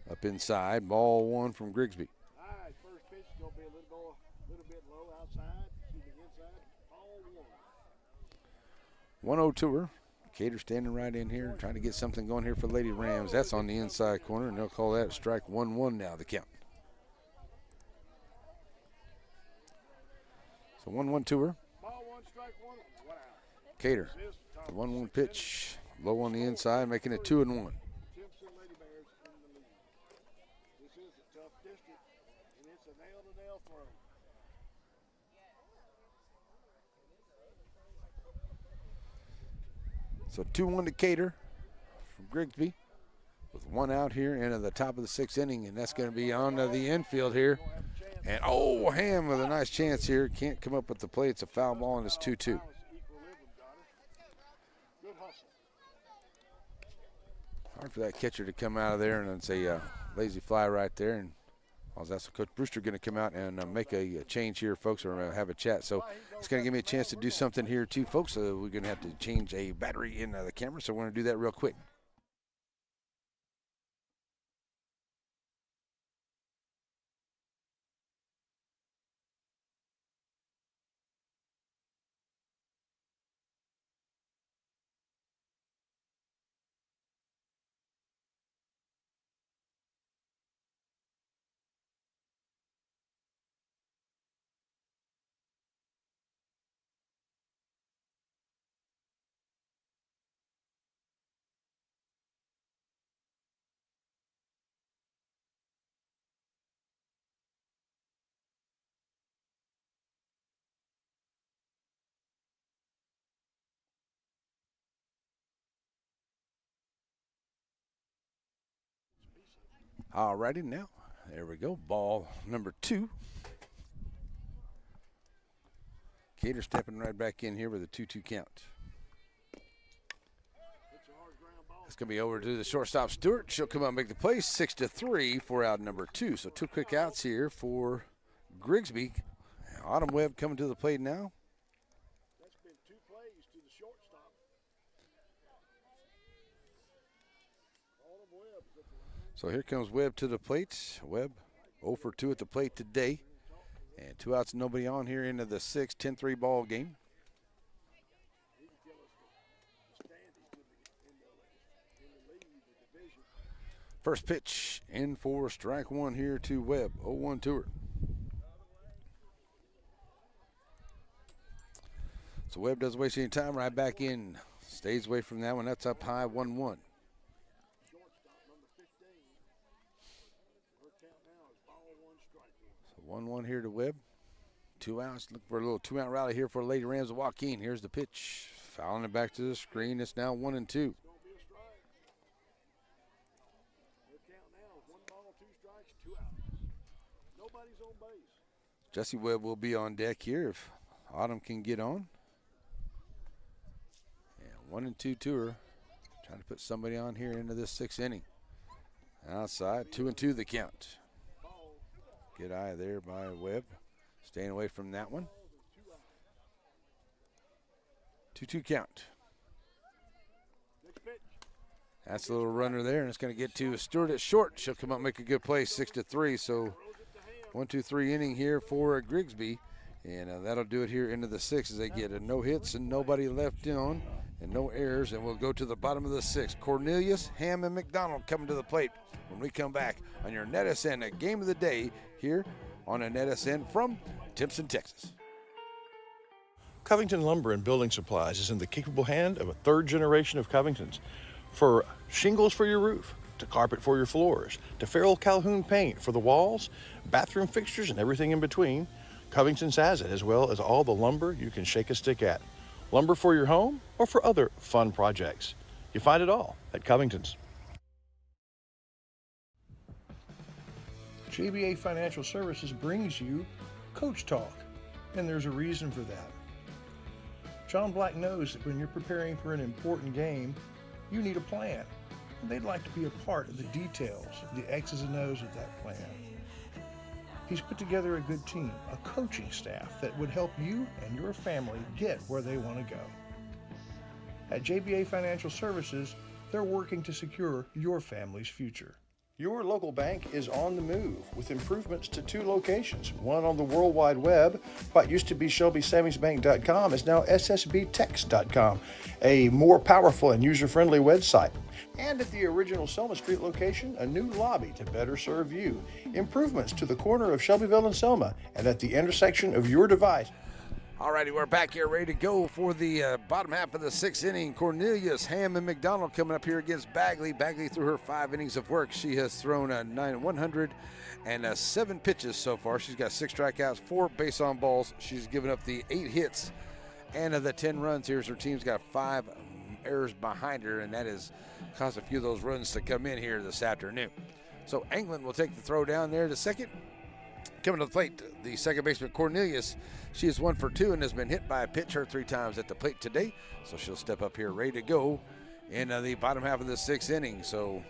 Up inside, ball 1 from Grigsby. All right, first pitch is going to be a little bit low outside. Inside, ball 1. 1-0 to her. Cater standing right in here, trying to get something going here for Lady Rams. That's on the inside corner, and they'll call that strike 1-1 now, the count. So 1-1 to her. Ball 1, strike 1, 1 out. Cater, the 1-1 pitch, low on the inside, making it 2-1. Timpson Lady Bears in the lead. This is a tough district, and it's a nail-to-nail throw. So 2-1 to Cater from Grigsby with 1 out here into the top of the 6th inning, and that's going to be on to the infield here. And Ham with a nice chance here. Can't come up with the play. It's a foul ball, and it's 2-2. Hard for that catcher to come out of there, and it's a lazy fly right there. And that's Coach Brewster going to come out and make a change here, folks, or have a chat. So it's going to give me a chance to do something here, too, folks. We're going to have to change a battery in the camera, so we're going to do that real quick. All righty, now, there we go. Ball number 2. Cater stepping right back in here with a 2-2 count. It's going to be over to the shortstop, Stewart. She'll come out and make the play. 6-3 for out number 2. So 2 quick outs here for Grigsby. Autumn Webb coming to the plate now. That's been 2 plays to the shortstop. Autumn Webb. So here comes Webb to the plate. Webb 0 for 2 at the plate today. And 2 outs, nobody on here into the 6th, 10-3 ball game. First pitch in for strike 1 here to Webb. 0-1 to her. So Webb doesn't waste any time. Right back in. Stays away from that one. That's up high, 1-1. 1-1 here to Webb. 2 outs. Looking for a little 2-out rally here for Lady Rams of Joaquin. Here's the pitch. Fouling it back to the screen. It's now 1-2. Jesse Webb will be on deck here if Autumn can get on. And 1-2 to her. Trying to put somebody on here into this 6th inning. Outside, 2-2 the count. Good eye there by Webb. Staying away from that one. 2-2 count. That's a little runner there, and it's going to get to Stewart at short. She'll come up and make a good play, 6-3. So 1-2-3 inning here for Grigsby. And that'll do it here into the 6th as they get a no hits and nobody left on and no errors. And we'll go to the bottom of the 6th. Cornelius, Ham, and McDonald coming to the plate when we come back on your NetSN Game of the Day here on a NetSN from Timpson, Texas. Covington Lumber and Building Supplies is in the capable hand of a 3rd generation of Covingtons. For shingles for your roof, to carpet for your floors, to Farrell Calhoun paint for the walls, bathroom fixtures, and everything in between, Covington's has it, as well as all the lumber you can shake a stick at. Lumber for your home or for other fun projects. You find it all at Covington's. JBA Financial Services brings you Coach Talk, and there's a reason for that. John Black knows that when you're preparing for an important game, you need a plan, and they'd like to be a part of the details, the X's and O's of that plan. He's put together a good team, a coaching staff that would help you and your family get where they want to go. At JBA Financial Services, they're working to secure your family's future. Your local bank is on the move with improvements to 2 locations, one on the World Wide Web. What used to be ShelbySavingsBank.com is now SSBTex.com, a more powerful and user-friendly website. And at the original Selma Street location, a new lobby to better serve you. Improvements to the corner of Shelbyville and Selma and at the intersection of your device. All righty, we're back here ready to go for the bottom half of the 6th inning. Cornelius, Ham, and McDonald coming up here against Bagley. Bagley, through her 5 innings of work, she has thrown 107 pitches so far. She's got 6 strikeouts, 4 base on balls. She's given up the 8 hits and the 10 runs here. Her team's got 5 errors behind her, and that has caused a few of those runs to come in here this afternoon. So England will take the throw down there to second. Coming to the plate, the second baseman, Cornelius. She is 1 for 2 and has been hit by a pitch, hurt 3 times at the plate today. So she'll step up here ready to go in the bottom half of the 6th inning. So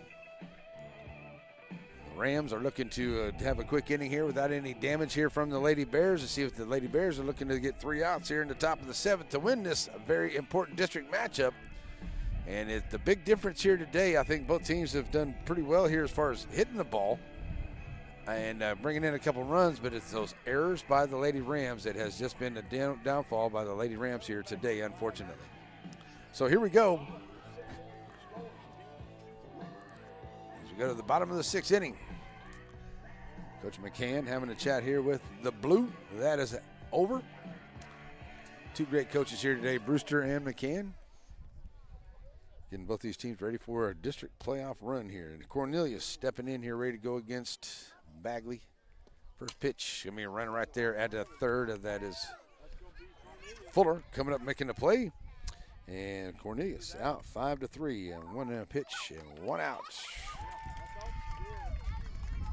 the Rams are looking to have a quick inning here without any damage here from the Lady Bears, to see if the Lady Bears are looking to get 3 outs here in the top of the 7th to win this very important district matchup. And the big difference here today, I think both teams have done pretty well here as far as hitting the ball and bringing in a couple runs, but it's those errors by the Lady Rams that has just been a downfall by the Lady Rams here today, unfortunately. So here we go. As we go to the bottom of the 6th inning. Coach McCann having a chat here with the Blue. That is over. 2 great coaches here today, Brewster and McCann. Getting both these teams ready for a district playoff run here. And Cornelius stepping in here ready to go against Bagley. First pitch, gonna be a runner right there at the third. That is Fuller coming up making the play. And Cornelius out 5-3 and 1 pitch and 1 out.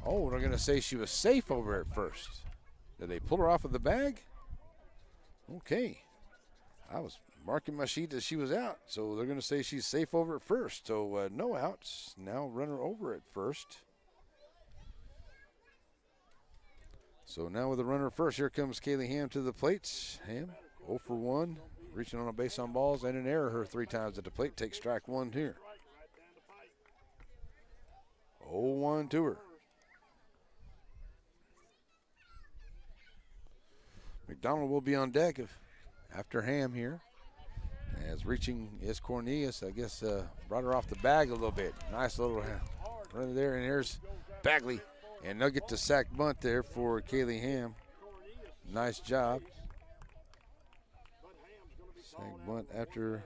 Oh, they're gonna say she was safe over at first. Did they pull her off of the bag? Okay. I was marking my sheet that she was out, so they're gonna say she's safe over at first. So no outs. Now runner over at first. So now with the runner first, here comes Kaylee Ham to the plate. Ham, 0 for 1, reaching on a base on balls and an error her 3 times at the plate. Takes strike 1 here. 0-1 to her. McDonald will be on deck after Ham here. As reaching is Cornelius, I guess brought her off the bag a little bit. Nice little run there, and there's Bagley. And they'll get the sack bunt there for Kaylee Ham. Nice job. Sack bunt after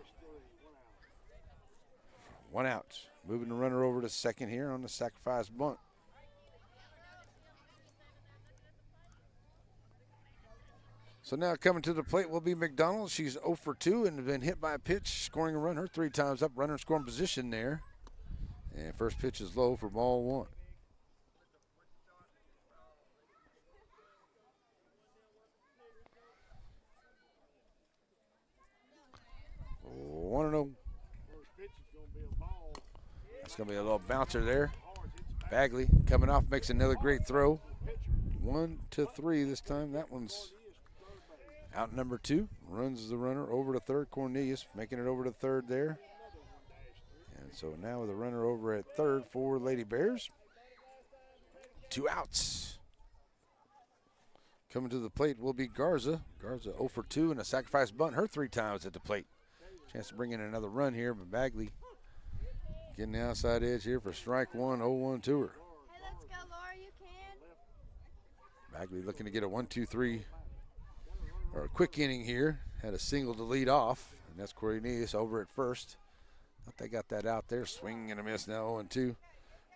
1 out. Moving the runner over to second here on the sacrifice bunt. So now coming to the plate will be McDonald. She's 0 for 2 and has been hit by a pitch, scoring a run. Her 3 times up, runner in scoring position there. And first pitch is low for ball 1. That's going to be a little bouncer there. Bagley coming off, makes another great throw. 1-3 this time. That one's out number 2. Runs the runner over to third. Cornelius making it over to third there. And so now with the runner over at third for Lady Bears. 2 outs. Coming to the plate will be Garza. Garza 0 for 2 and a sacrifice bunt. Her 3 times at the plate. Chance to bring in another run here, but Bagley getting the outside edge here for strike 1, 0-1 to her. Hey, let's go, Laura, you can. Bagley looking to get a 1-2-3 or a quick inning here. Had a single to lead off, and that's Cornelius over at first. Thought they got that out there. Swing and a miss now, 0-2.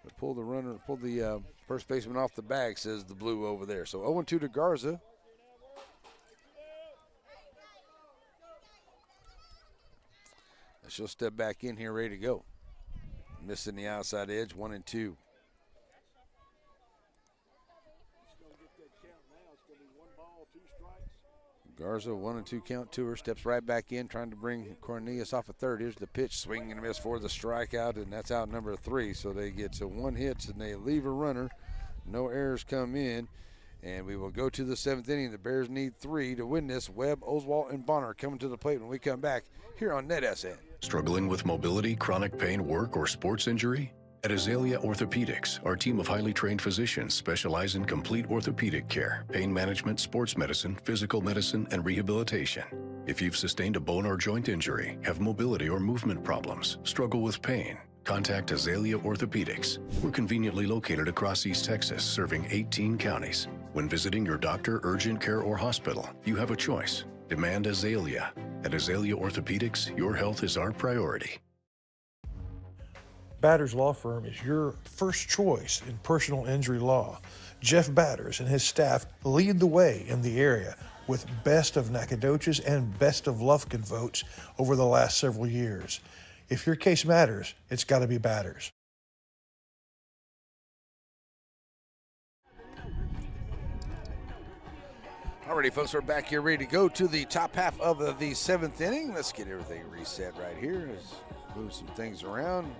But pulled the first baseman off the bag, says the Blue over there. So 0-2 to Garza. she'll step back in here ready to go. Missing the outside edge, 1 and 2. Garza, 1 and 2 count to her, steps right back in, trying to bring Cornelius off a third. Here's the pitch, swing and a miss for the strikeout, and that's out number 3. So they get to 1 hit, and they leave a runner. No errors come in, and we will go to the 7th inning. The Bears need 3 to win this. Webb, Oswalt, and Bonner coming to the plate when we come back here on NetSN. Struggling with mobility, chronic pain, work, or sports injury? At Azalea Orthopedics, our team of highly trained physicians specialize in complete orthopedic care, pain management, sports medicine, physical medicine, and rehabilitation. If you've sustained a bone or joint injury, have mobility or movement problems, struggle with pain, contact Azalea Orthopedics. We're conveniently located across East Texas, serving 18 counties. When visiting your doctor, urgent care, or hospital, you have a choice. Demand Azalea. At Azalea Orthopedics, your health is our priority. Batters Law Firm is your first choice in personal injury law. Jeff Batters and his staff lead the way in the area with best of Nacogdoches and best of Lufkin votes over the last several years. If your case matters, it's got to be Batters. Alrighty, folks, we're back here ready to go to the top half of the 7th inning. Let's get everything reset right here. Let's move some things around.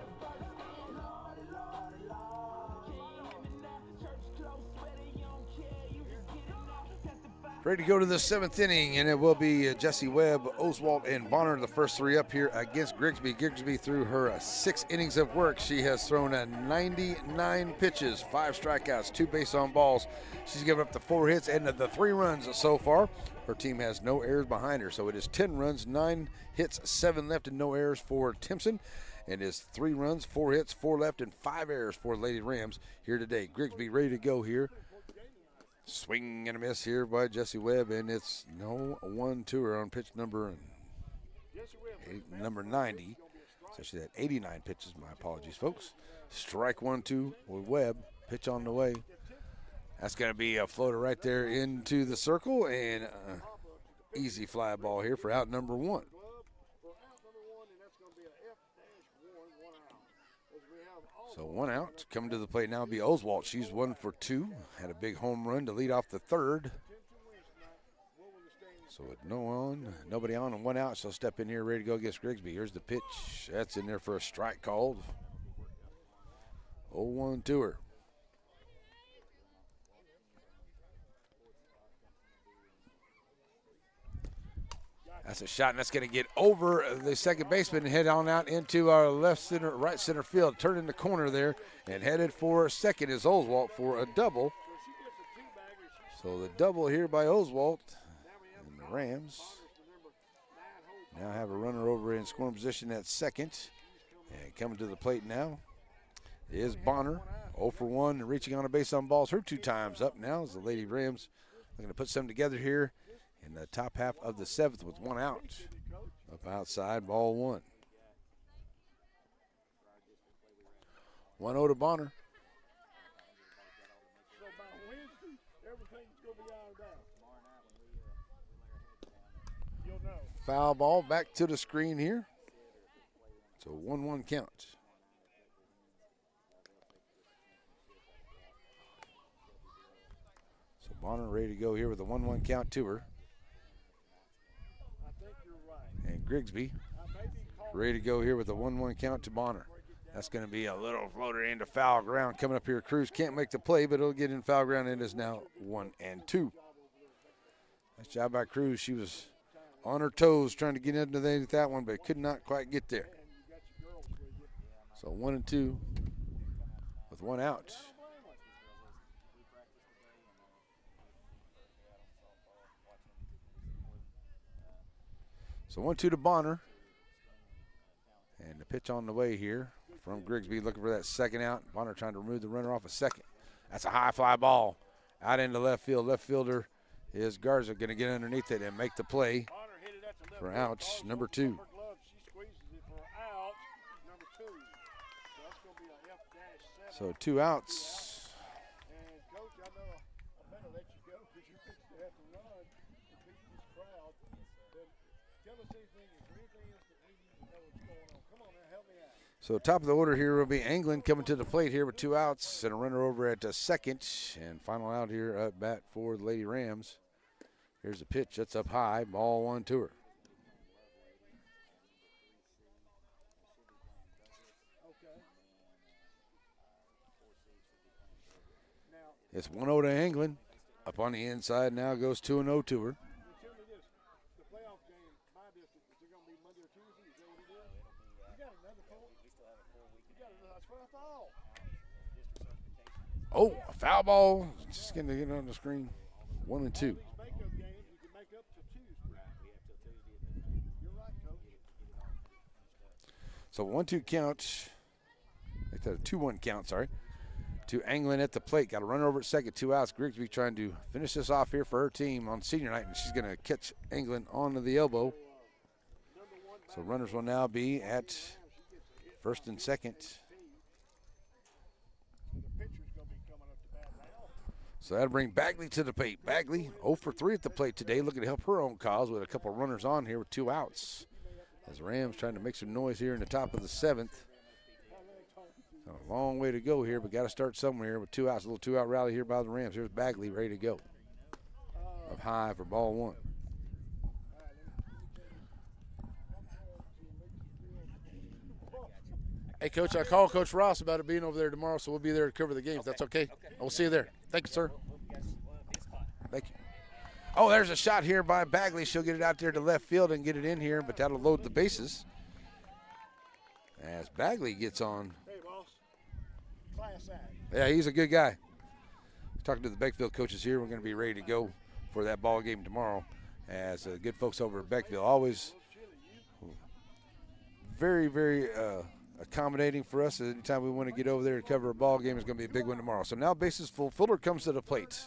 Ready to go to the 7th inning, and it will be Jesse Webb, Oswalt, and Bonner, the first 3 up here against Grigsby. Grigsby, through her 6 innings of work, she has thrown 99 pitches, 5 strikeouts, 2 base on balls. She's given up the 4 hits and the 3 runs so far. Her team has no errors behind her, so it is 10 runs, 9 hits, 7 left, and no errors for Timpson. And it's 3 runs, 4 hits, 4 left, and 5 errors for Lady Rams here today. Grigsby ready to go here. Swing and a miss here by Jesse Webb, and it's no 1 to her on pitch number 90. So she had 89 pitches. My apologies, folks. Strike 1-2 with Webb. Pitch on the way. That's going to be a floater right there into the circle, and easy fly ball here for out number 1. So 1 out. Coming to the plate now will be Oswalt. She's 1 for 2. Had a big home run to lead off the 3rd. So with nobody on and 1 out, she'll step in here ready to go against Grigsby. Here's the pitch. That's in there for a strike called. 0-1 to her. That's a shot, and that's going to get over the second baseman and head on out into our right center field. Turn in the corner there, and headed for second is Oswalt for a double. So the double here by Oswalt, and the Rams now have a runner over in scoring position at second. And coming to the plate now is Bonner, 0 for 1, and reaching on a base on balls. Her 2 times up now as the Lady Rams are going to put something together here in the top half of the 7th with 1 out. Up outside, ball 1. 1-0 to Bonner. So by Wednesday, everything's going to be ironed out. You'll know. Foul ball back to the screen here. So 1-1 count. So Bonner ready to go here with a 1-1 count to her. And Grigsby ready to go here with a 1-1 count to Bonner. That's going to be a little floater into foul ground coming up here. Cruz can't make the play, but it'll get in foul ground, and it is now 1-2. Nice job by Cruz. She was on her toes trying to get into that one, but could not quite get there. So 1-2 with 1 out. So 1-2 to Bonner. And the pitch on the way here from Grigsby, looking for that second out. Bonner trying to remove the runner off a second. That's a high fly ball out into left field. Left fielder is Garza, going to get underneath it and make the play for out number 2. So 2 outs. So top of the order here will be England coming to the plate here with 2 outs and a runner over at second. And final out here at bat for the Lady Rams. Here's a pitch that's up high, ball 1 to her. It's 1-0 to England. Up on the inside now goes 2-0 to her. Oh, a foul ball. Just going to get on the screen. 1-2. So 1-2 count. Make that a 2-1 count, sorry. To England at the plate. Got a runner over at second, 2 outs. Grigsby trying to finish this off here for her team on senior night, and she's going to catch England onto the elbow. So runners will now be at first and second. So that'll bring Bagley to the plate. Bagley 0 for 3 at the plate today, looking to help her own cause with a couple of runners on here with 2 outs. As Rams trying to make some noise here in the top of the 7th. A long way to go here, but got to start somewhere with 2 outs. A little 2-out rally here by the Rams. Here's Bagley ready to go. Up high for ball 1. Hey, Coach, I called Coach Ross about it being over there tomorrow, so we'll be there to cover the game. If that's okay. We'll see you there. Thank you, sir. Thank you. Oh, there's a shot here by Bagley. She'll get it out there to left field and get it in here, but that'll load the bases. As Bagley gets on. Yeah, he's a good guy. Talking to the Beckville coaches here, we're going to be ready to go for that ball game tomorrow. As good folks over at Beckville, always very, very accommodating for us. Anytime we want to get over there to cover a ball game, it's going to be a big one tomorrow. So now bases full. Fuller comes to the plate.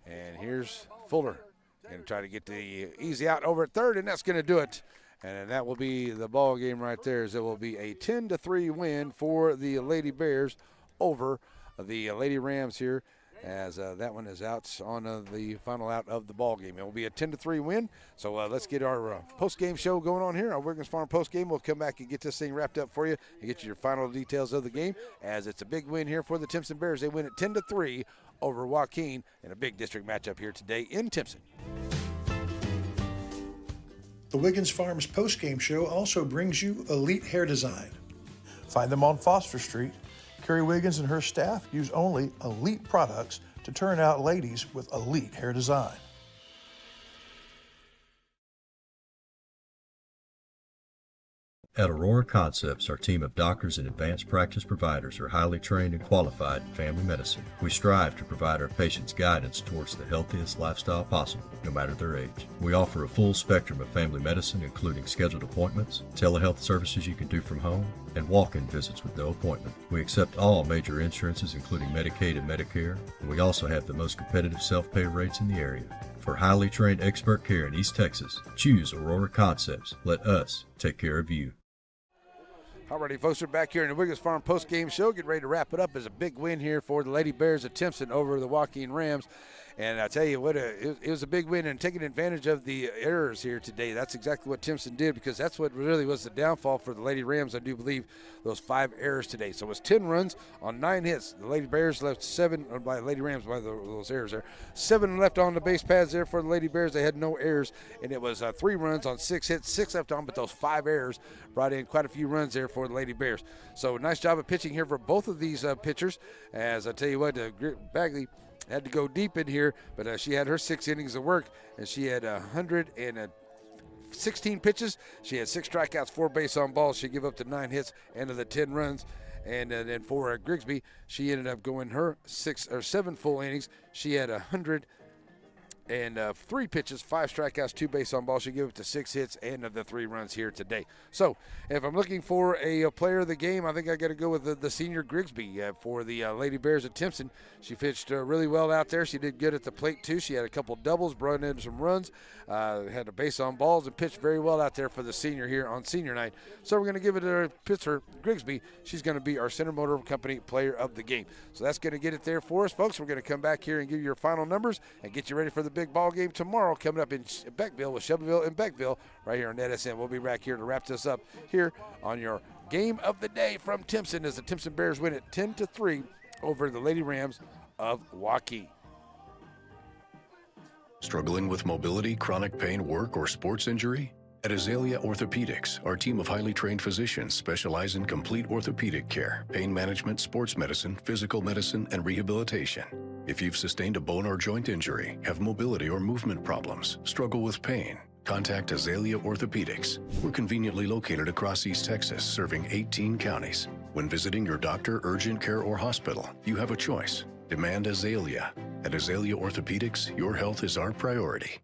And here's Fuller. Going to try to get the easy out over at third, and that's going to do it. And that will be the ball game right there. As it will be a 10-3 win for the Lady Bears over the Lady Rams here. As that one is out on the final out of the ball game. It will be a 10-3 win. So let's get our post-game show going on here. Our Wiggins Farm post-game. We'll come back and get this thing wrapped up for you and get you your final details of the game. As it's a big win here for the Timpson Bears. They win it 10-3 over Joaquin in a big district matchup here today in Timpson. The Wiggins Farms post-game show also brings you Elite Hair Design. Find them on Foster Street. Carrie Wiggins and her staff use only elite products to turn out ladies with elite hair design. At Aurora Concepts, our team of doctors and advanced practice providers are highly trained and qualified in family medicine. We strive to provide our patients guidance towards the healthiest lifestyle possible, no matter their age. We offer a full spectrum of family medicine, including scheduled appointments, telehealth services you can do from home, and walk-in visits with no appointment. We accept all major insurances, including Medicaid and Medicare, and we also have the most competitive self-pay rates in the area. For highly trained expert care in East Texas, choose Aurora Concepts. Let us take care of you. Alrighty, folks, we're back here in the Wiggins Farm post-game show. Get ready to wrap it up as a big win here for the Lady Bears of Timpson over the Joaquin Rams. And I tell you what, it was a big win, and taking advantage of the errors here today. That's exactly what Timpson did, because that's what really was the downfall for the Lady Rams. I do believe those 5 errors today. So it was 10 runs on 9 hits. The Lady Bears left 7, or by Lady Rams, by those errors there. 7 left on the base pads there for the Lady Bears. They had no errors, and it was 3 runs on 6 hits, 6 left on, but those 5 errors brought in quite a few runs there for the Lady Bears. So nice job of pitching here for both of these pitchers. As I tell you what, Bagley had to go deep in here, but she had her 6 innings of work, and she had 116 pitches. She had 6 strikeouts, 4 base on balls. She gave up to 9 hits and the 10 runs. And then for Grigsby, she ended up going her 7 full innings. She had 103 pitches, 5 strikeouts, 2 base on balls. She gave up to 6 hits and the 3 runs here today. So if I'm looking for a player of the game, I think I got to go with the senior Grigsby for the Lady Bears of Timpson. She pitched really well out there. She did good at the plate too. She had a couple doubles, brought in some runs, had a base on balls, and pitched very well out there for the senior here on senior night. So we're going to give it to pitcher Grigsby. She's going to be our Center Motor Company player of the game. So that's going to get it there for us, folks. We're going to come back here and give you your final numbers and get you ready for the big ball game tomorrow coming up in Beckville with Shelbyville and Beckville right here on NetSN. We'll be back here to wrap this up here on your game of the day from Timpson as the Timpson Bears win it 10-3 over the Lady Rams of Joaquin. Struggling with mobility, chronic pain, work, or sports injury? At Azalea Orthopedics, our team of highly trained physicians specialize in complete orthopedic care, pain management, sports medicine, physical medicine, and rehabilitation. If you've sustained a bone or joint injury, have mobility or movement problems, struggle with pain, contact Azalea Orthopedics. We're conveniently located across East Texas, serving 18 counties. When visiting your doctor, urgent care, or hospital, you have a choice. Demand Azalea. At Azalea Orthopedics, your health is our priority.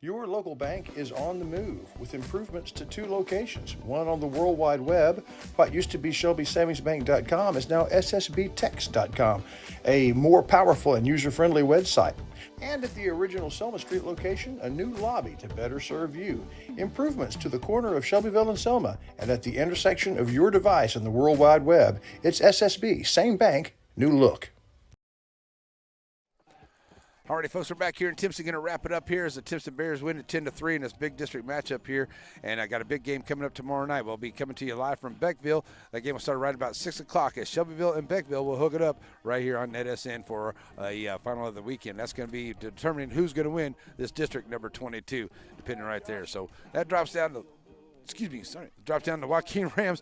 Your local bank is on the move with improvements to 2 locations. One on the World Wide Web. What used to be ShelbySavingsBank.com is now SSBTex.com, a more powerful and user-friendly website. And at the original Selma Street location, a new lobby to better serve you. Improvements to the corner of Shelbyville and Selma, and at the intersection of your device and the World Wide Web, it's SSB, same bank, new look. Alrighty, folks, we're back here in Timpson. Going to wrap it up here as the Timpson Bears win at 10-3 in this big district matchup here. And I got a big game coming up tomorrow night. We'll be coming to you live from Beckville. That game will start right about 6 o'clock as Shelbyville and Beckville will hook it up right here on NetSN for a final of the weekend. That's going to be determining who's going to win this district number 22, depending right there. So that drops down to drops down to Joaquin Rams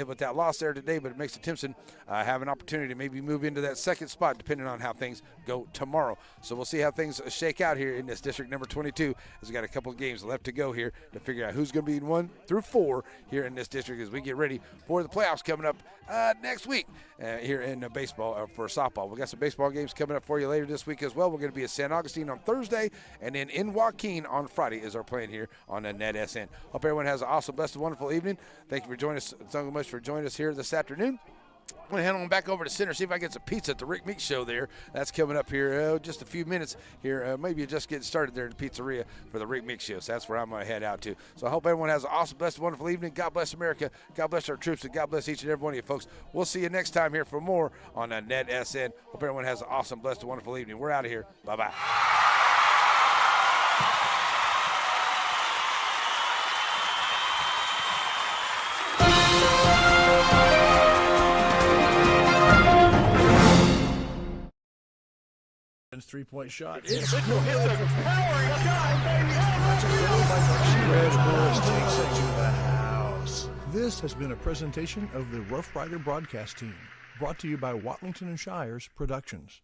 with that loss there today, but it makes the Timpson have an opportunity to maybe move into that second spot depending on how things go tomorrow. So we'll see how things shake out here in this district number 22 as we got a couple of games left to go here to figure out who's going to be in 1 through 4 here in this district as we get ready for the playoffs coming up next week here in baseball for softball. We got some baseball games coming up for you later this week as well. We're going to be at San Augustine on Thursday, and then in Joaquin on Friday is our plan here on the NetSN. Hope everyone has an awesome, blessed, and wonderful evening. Thank you for joining us so much for joining us here this afternoon. I'm going to head on back over to center, see if I can get some pizza at the Rick Meek Show there. That's coming up here just a few minutes here. Maybe just getting started there in the pizzeria for the Rick Meek Show. So that's where I'm going to head out to. So I hope everyone has an awesome, blessed, wonderful evening. God bless America. God bless our troops, and God bless each and every one of you folks. We'll see you next time here for more on the NetSN. Hope everyone has an awesome, blessed, and wonderful evening. We're out of here. Bye-bye. Three-point shot. It's a powering shot, baby. Morris takes it to the house. This has been a presentation of the Rough Rider broadcast team, brought to you by Watlington and Shires Productions.